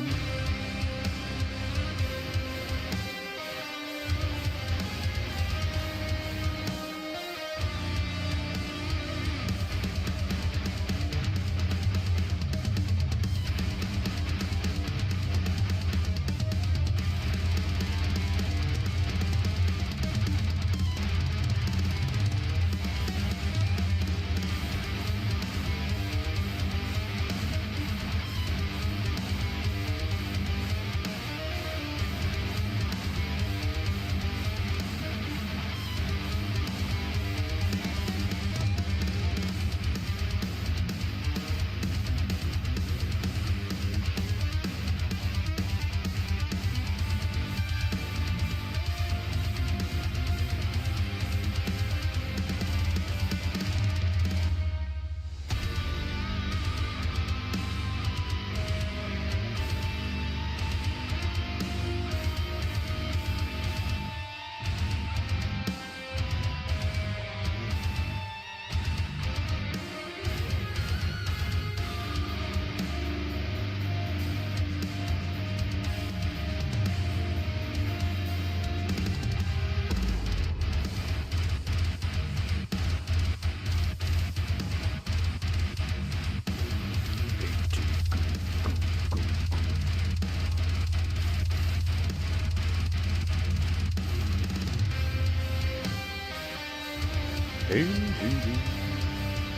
Painting goo,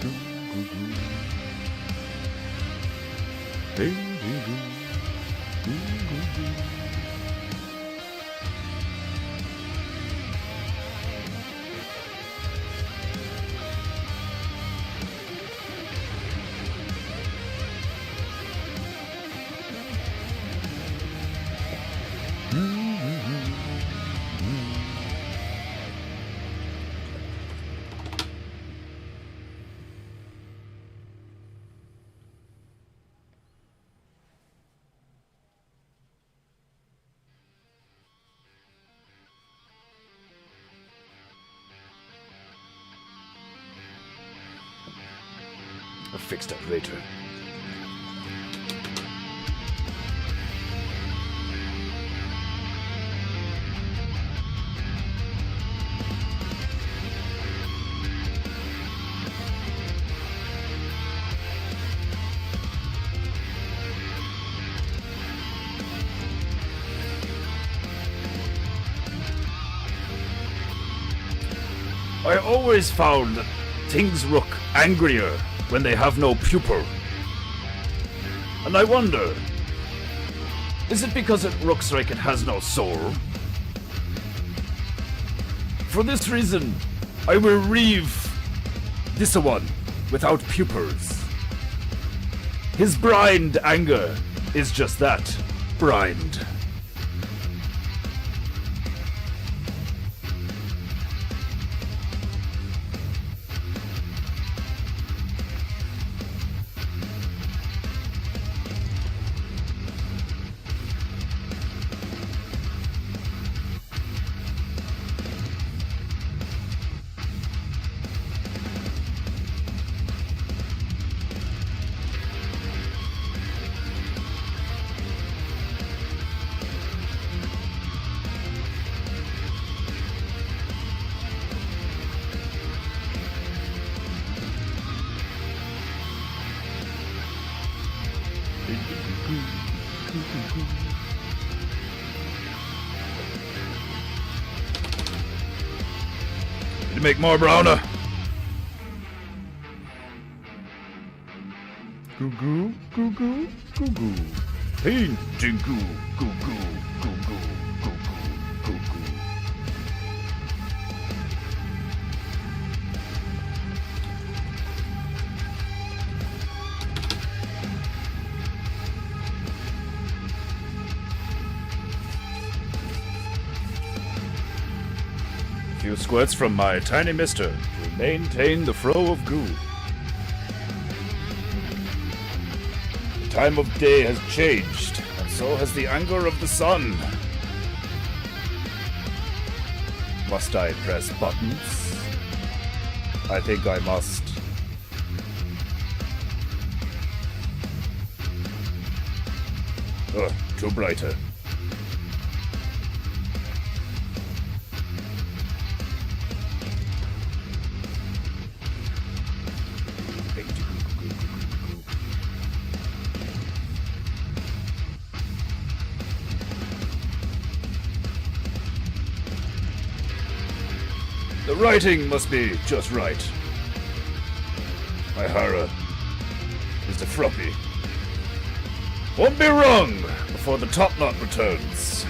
goo, goo, goo. Painting goo, goo, goo, goo. I'll fix that later. I always found that things look angrier when they have no pupil. And I wonder, is it because it looks like it has no soul? For this reason, I will reave this one without pupils. His blind anger is just that, blind. To make more browner. Goo goo, goo goo, goo goo. Painting goo, goo goo, goo goo, goo goo, goo goo. Few squirts from my tiny mister to maintain the flow of goo. The time of day has changed, and so has the anger of the sun. Must I press buttons? I think I must. Oh, too brighter. The writing must be just right. My horror is the froppy. Won't be wrong before the top knot returns.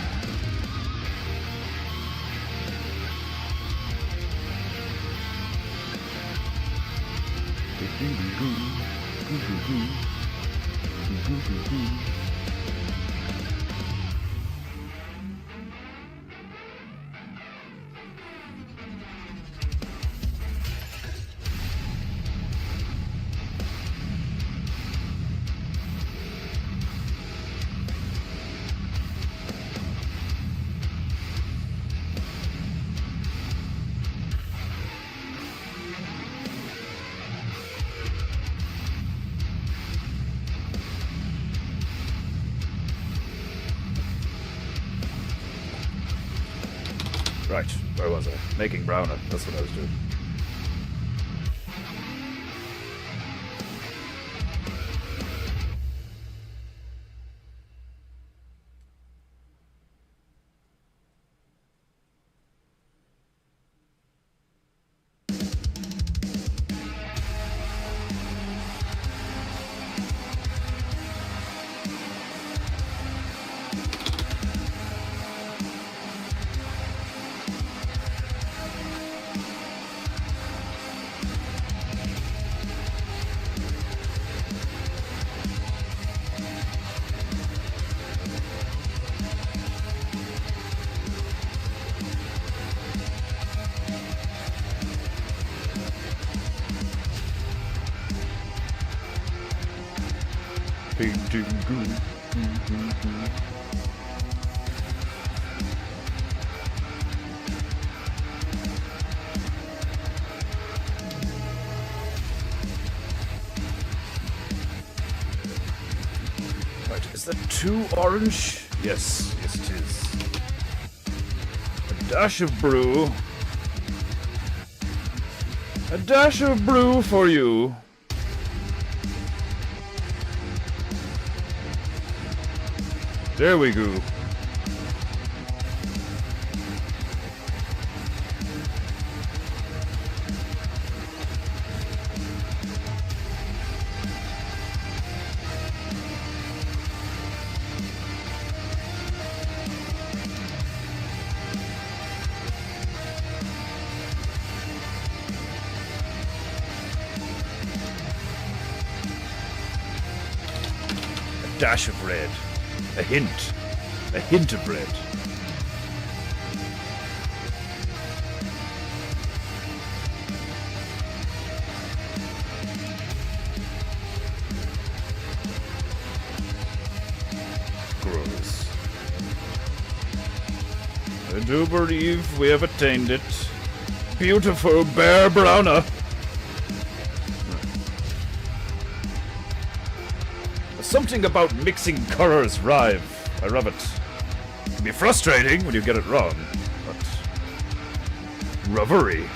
Right, where was I? Making browner, that's what I was doing. Paintingu. Right, is that too orange? Yes, yes it is. A dash of brew. A dash of brew for you. There we go. A dash of red. A hint of red. Gross. I do believe we have attained it. Beautiful bear browner. Something about mixing colors, Rive. I love it. It can be frustrating when you get it wrong, but rubbery.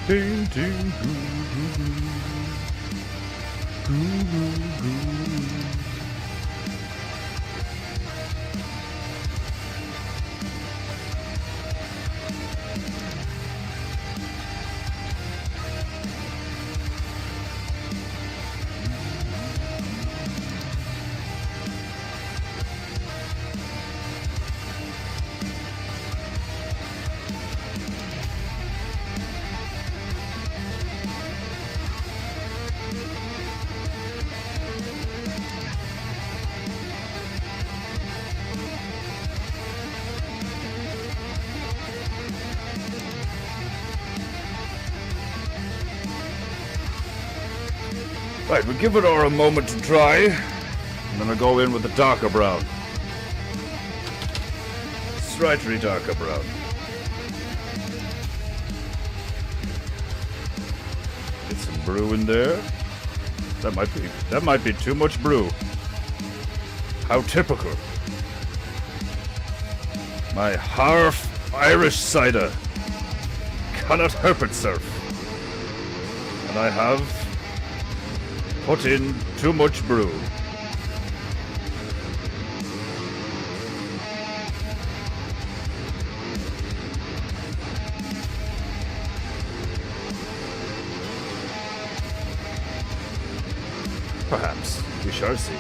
Paintingu. Right, we'll give it a moment to dry. And then I'll go in with the darker brown. Slightly darker brown. Get some brew in there. That might be too much brew. How typical. My half Irish cider cannot help itself. And I have put in too much brew. Perhaps. We shall see.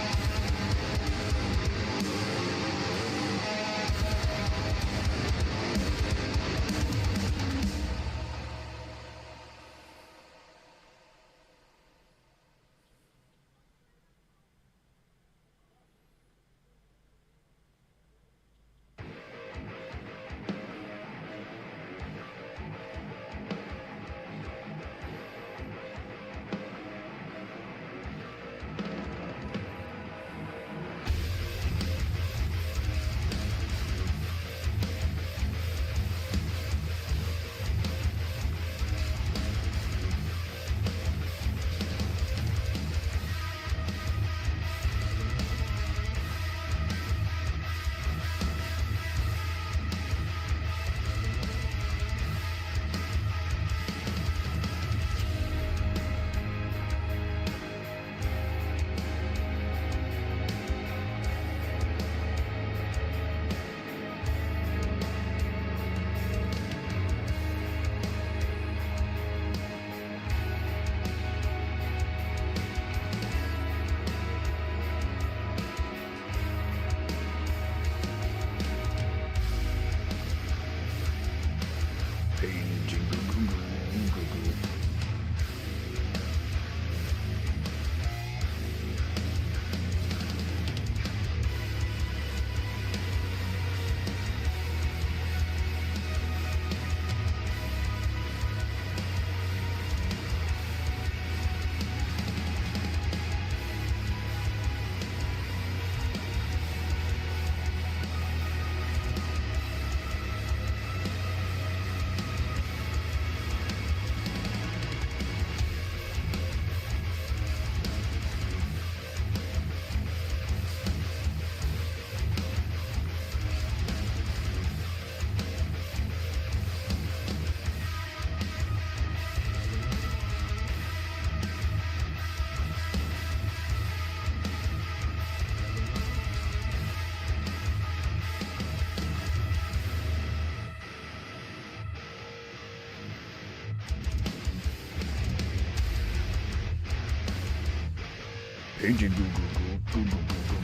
Painting goo goo goo goo goo goo goo.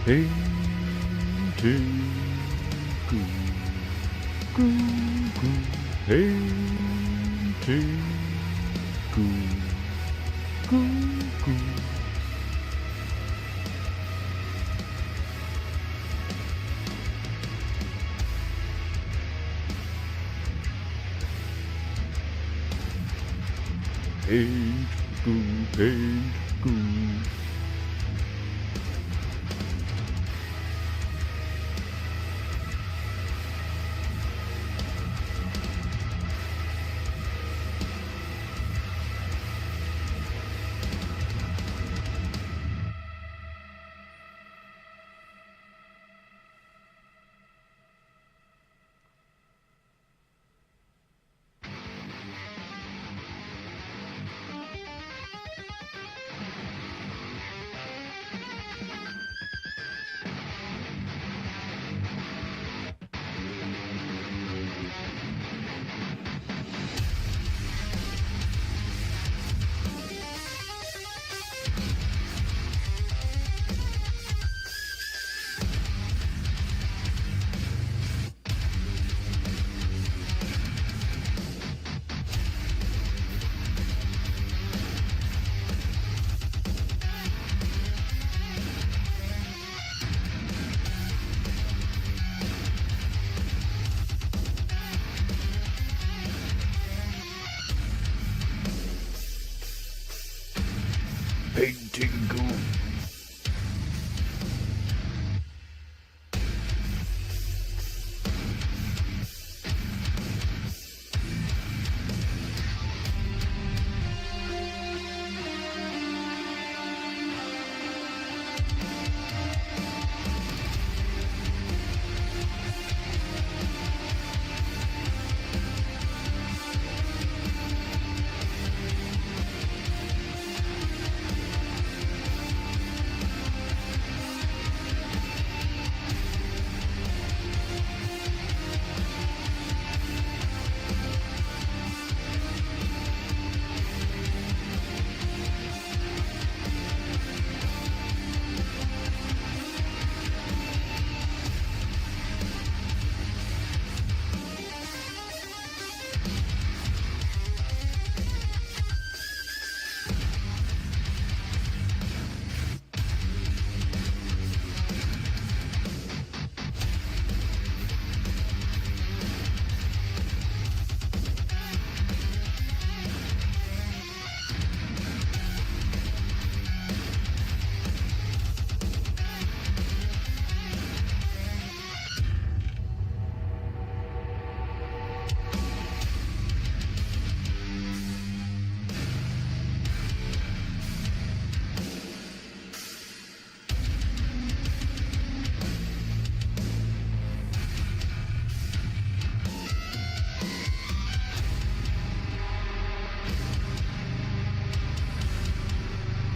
Painting goo goo goo. Painting goo goo goo. Paint goo, paint goo. Paintingu.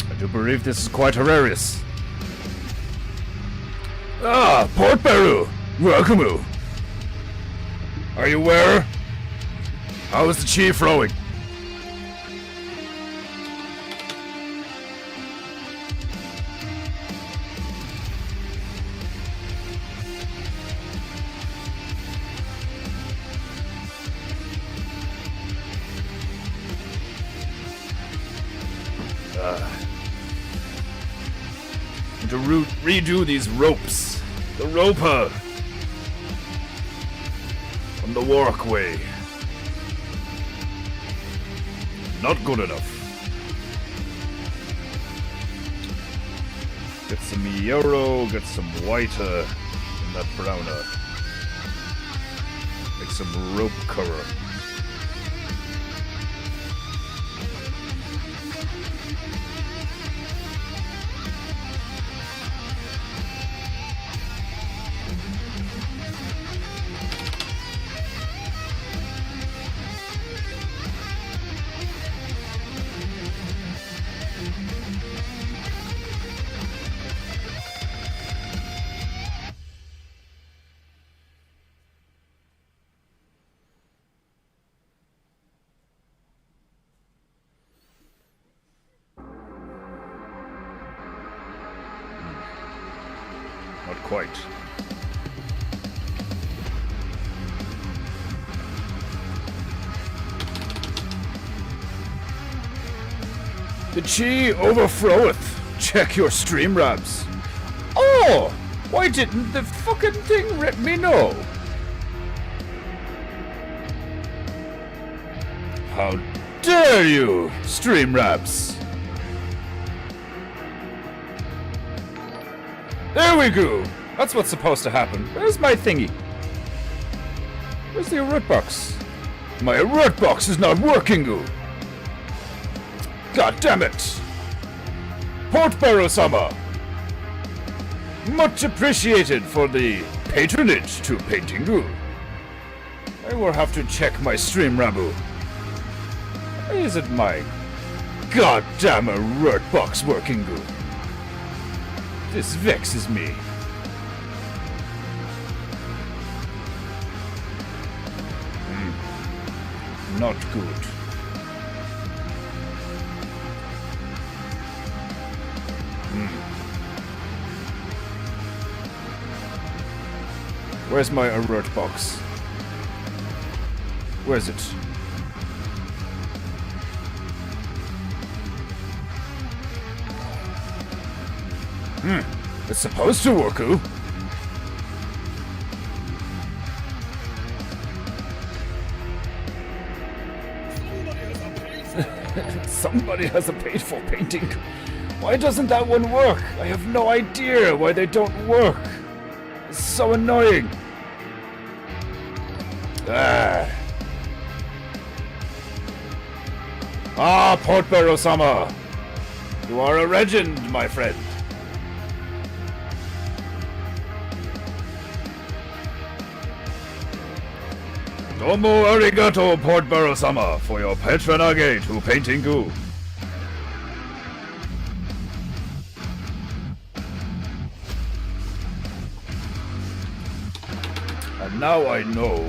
I do believe this is quite hilarious. Ah, Port Baru! Welcome. Are you where? How is the chief rowing? To redo these ropes. The roper. On the walkway. Not good enough. Get some yellow, get some whiter in that browner. Make some rope cover. Not quite. The chi overfloweth. Check your stream rabs. Oh! Why didn't the fucking thing let me know? How dare you, stream rabs? There we go! That's what's supposed to happen. Where's my thingy? Where's the alert box? My alert box is not working, goo! God damn it! Port Barrow-sama! Much appreciated for the patronage to PEINTEINGU. I will have to check my stream, Rabu. Why isn't my goddamn alert box working, goo? This vexes me. Not good. Where's my alert box? Where's it? It's supposed to work, ooh. Somebody has a paid for painting. Why doesn't that one work? I have no idea why they don't work. It's so annoying. Portborough-sama. You are a legend, my friend. Domo arigato, Portborough-sama, for your patronage to PEINTEINGU. And now I know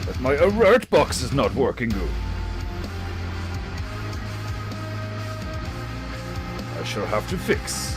that my alert box is not working good. I shall have to fix.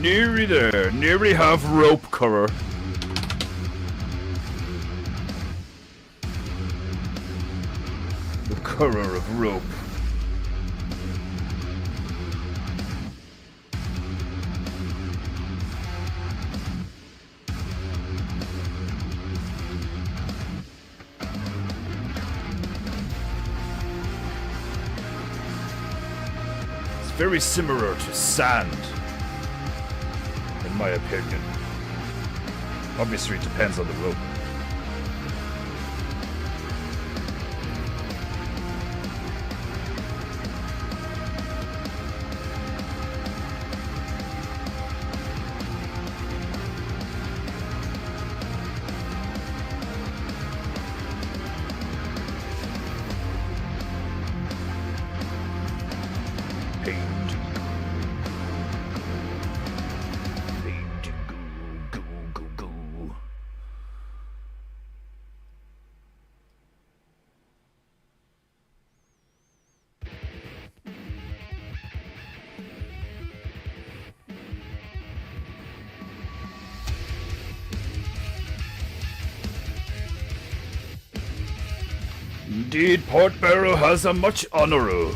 Nearly there, nearly have rope cover. The cover of rope. It's very similar to sand. In my opinion. Obviously it depends on the rope. Indeed, Portborough has a much honor.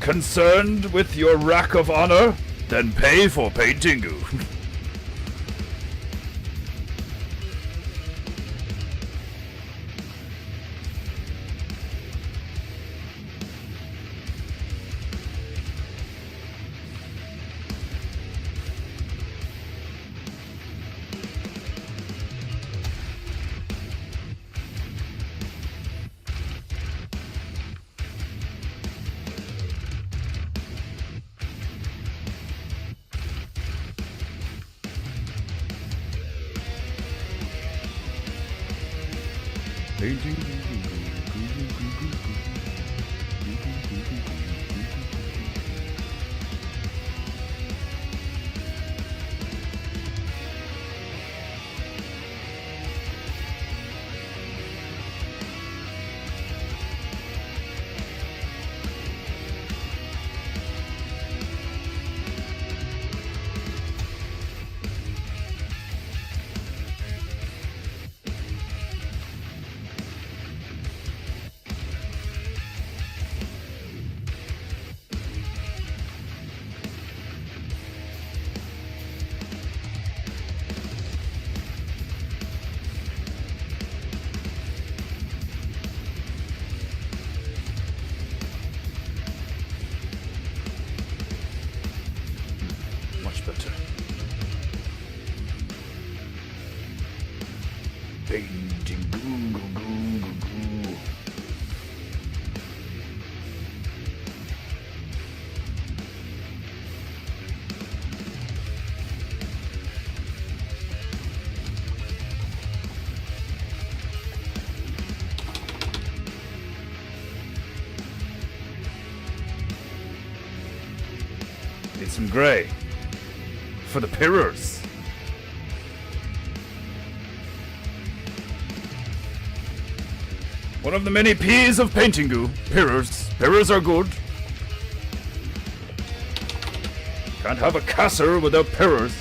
Concerned with your rack of honor? Then pay for PEINTEINGU. some grey. For the pillars. One of the many P's of PEINTEINGU. Pillars. Pillars are good. Can't have a castle without pillars.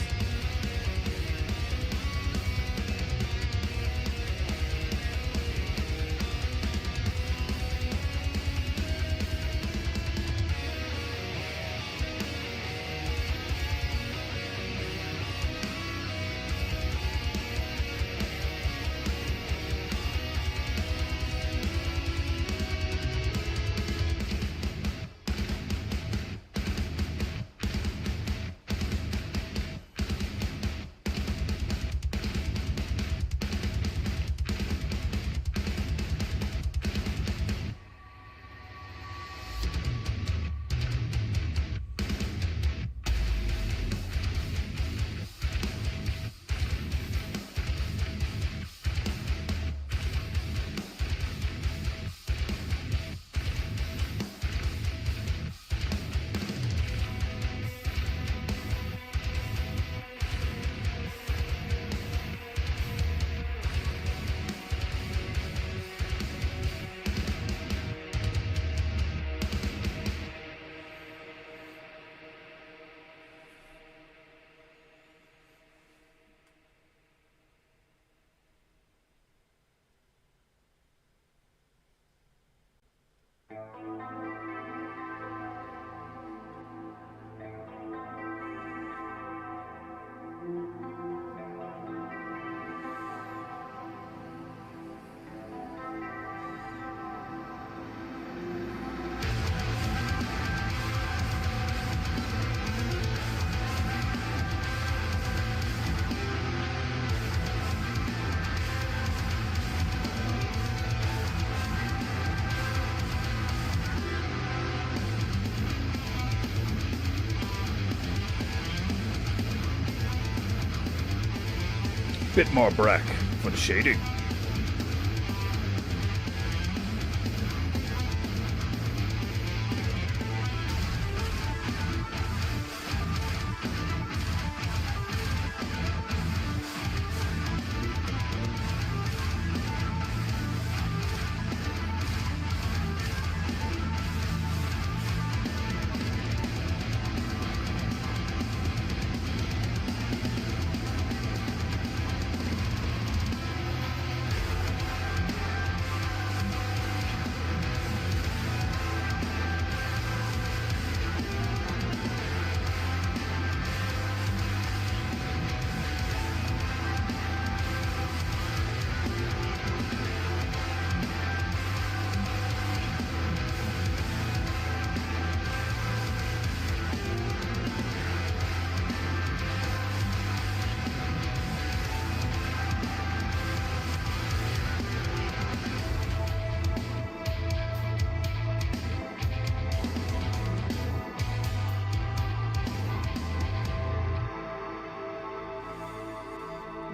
Bit more black for the shading.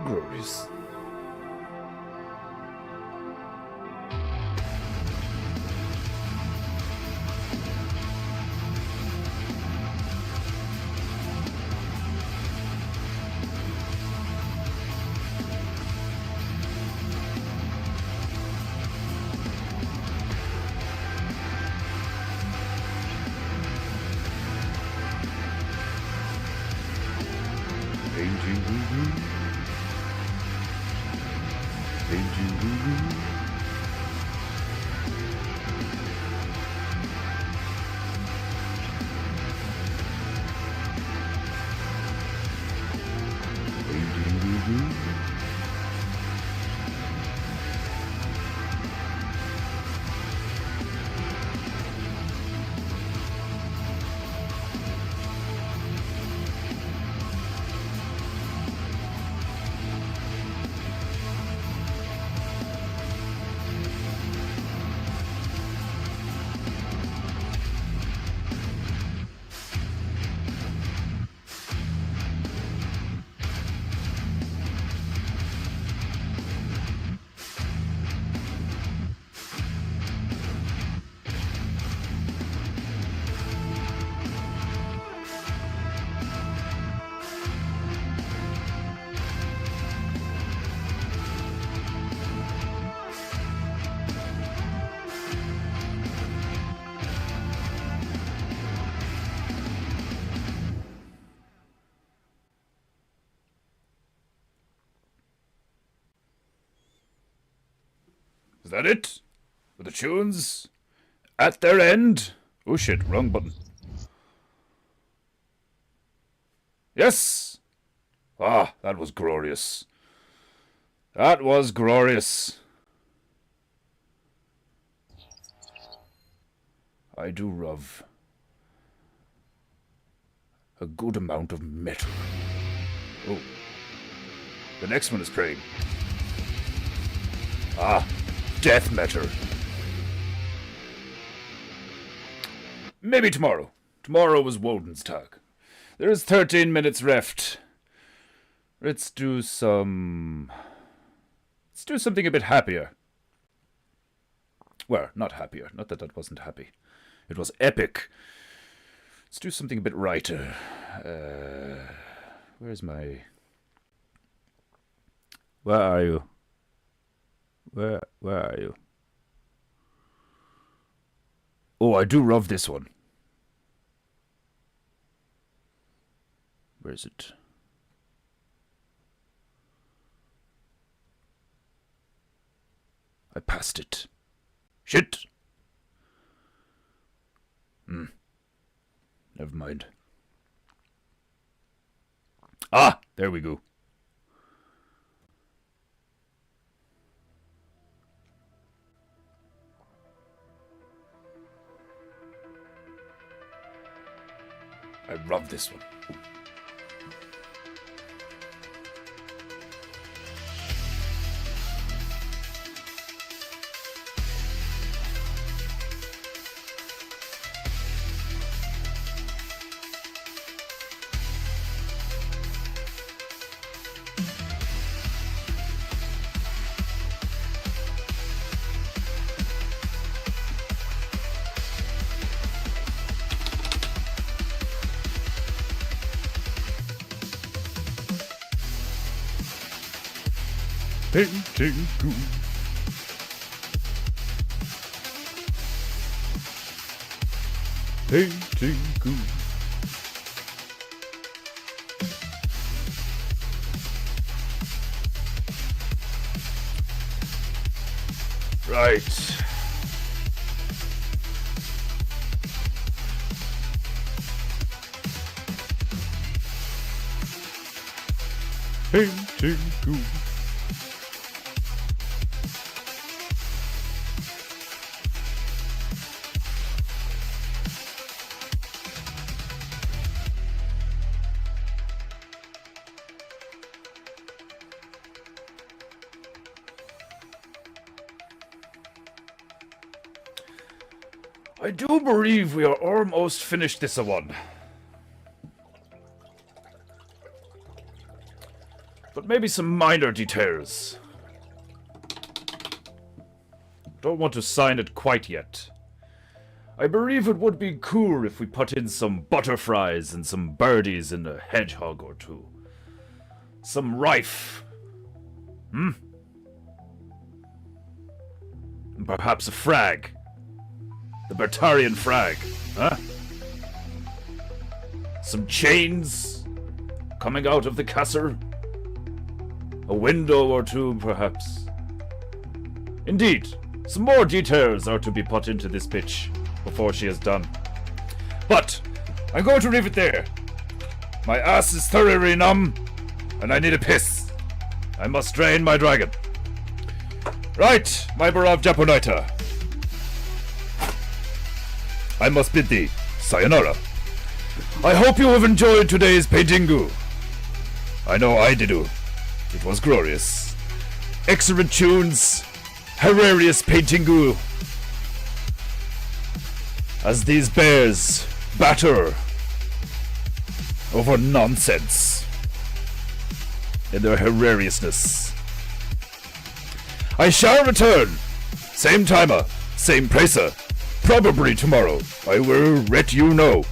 Glorious. Is that it? With the tunes at their end? Oh shit, wrong button. Yes! Ah, that was glorious. That was glorious. I do love a good amount of metal. Oh. The next one is praying. Ah, death metal. Maybe tomorrow. Tomorrow was Woden's Tag. There is 13 minutes left. Let's do something a bit happier. Well, not happier. Not that wasn't happy. It was epic. Let's do something a bit lighter. Where's my... Where are you? Where are you? Oh, I do love this one. Where is it? I passed it. Shit! Never mind. Ah! There we go. I love this one. PEINTEINGU. PEINTEINGU. Right. PEINTEINGU. I do believe we are almost finished this one. But maybe some minor details. Don't want to sign it quite yet. I believe it would be cool if we put in some butterflies and some birdies and a hedgehog or two. Some rife. And perhaps a frag. The Bertarian frag, huh? Some chains coming out of the castle. A window or two, perhaps. Indeed, some more details are to be put into this pitch before she is done. But I'm going to leave it there. My ass is thoroughly numb, and I need a piss. I must drain my dragon. Right, my beloved Japonaita. I must bid thee sayonara. I hope you have enjoyed today's PEINTEINGU. I know I did. It was glorious. Excellent tunes. Hilarious PEINTEINGU. As these bears batter over nonsense in their hilariousness. I shall return. Same timer, same placer. Probably tomorrow. I will let you know.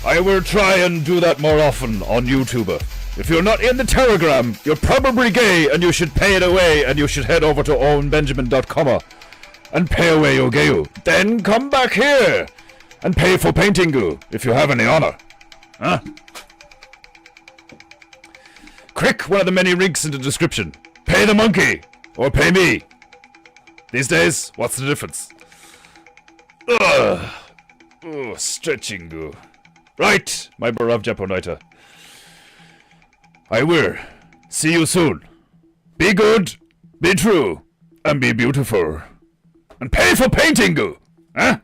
I will try and do that more often on YouTube. If you're not in the Telegram, you're probably gay and you should pay it away, and you should head over to owenbenjamin.com and pay away your gayu. Then come back here and pay for PEINTEINGU if you have any honor. Huh? Click one of the many links in the description. Pay the monkey or pay me. These days, what's the difference? Ugh. Oh, stretching. Right, my beloved Japoniter. I will see you soon. Be good, be true, and be beautiful. And pay for painting, huh?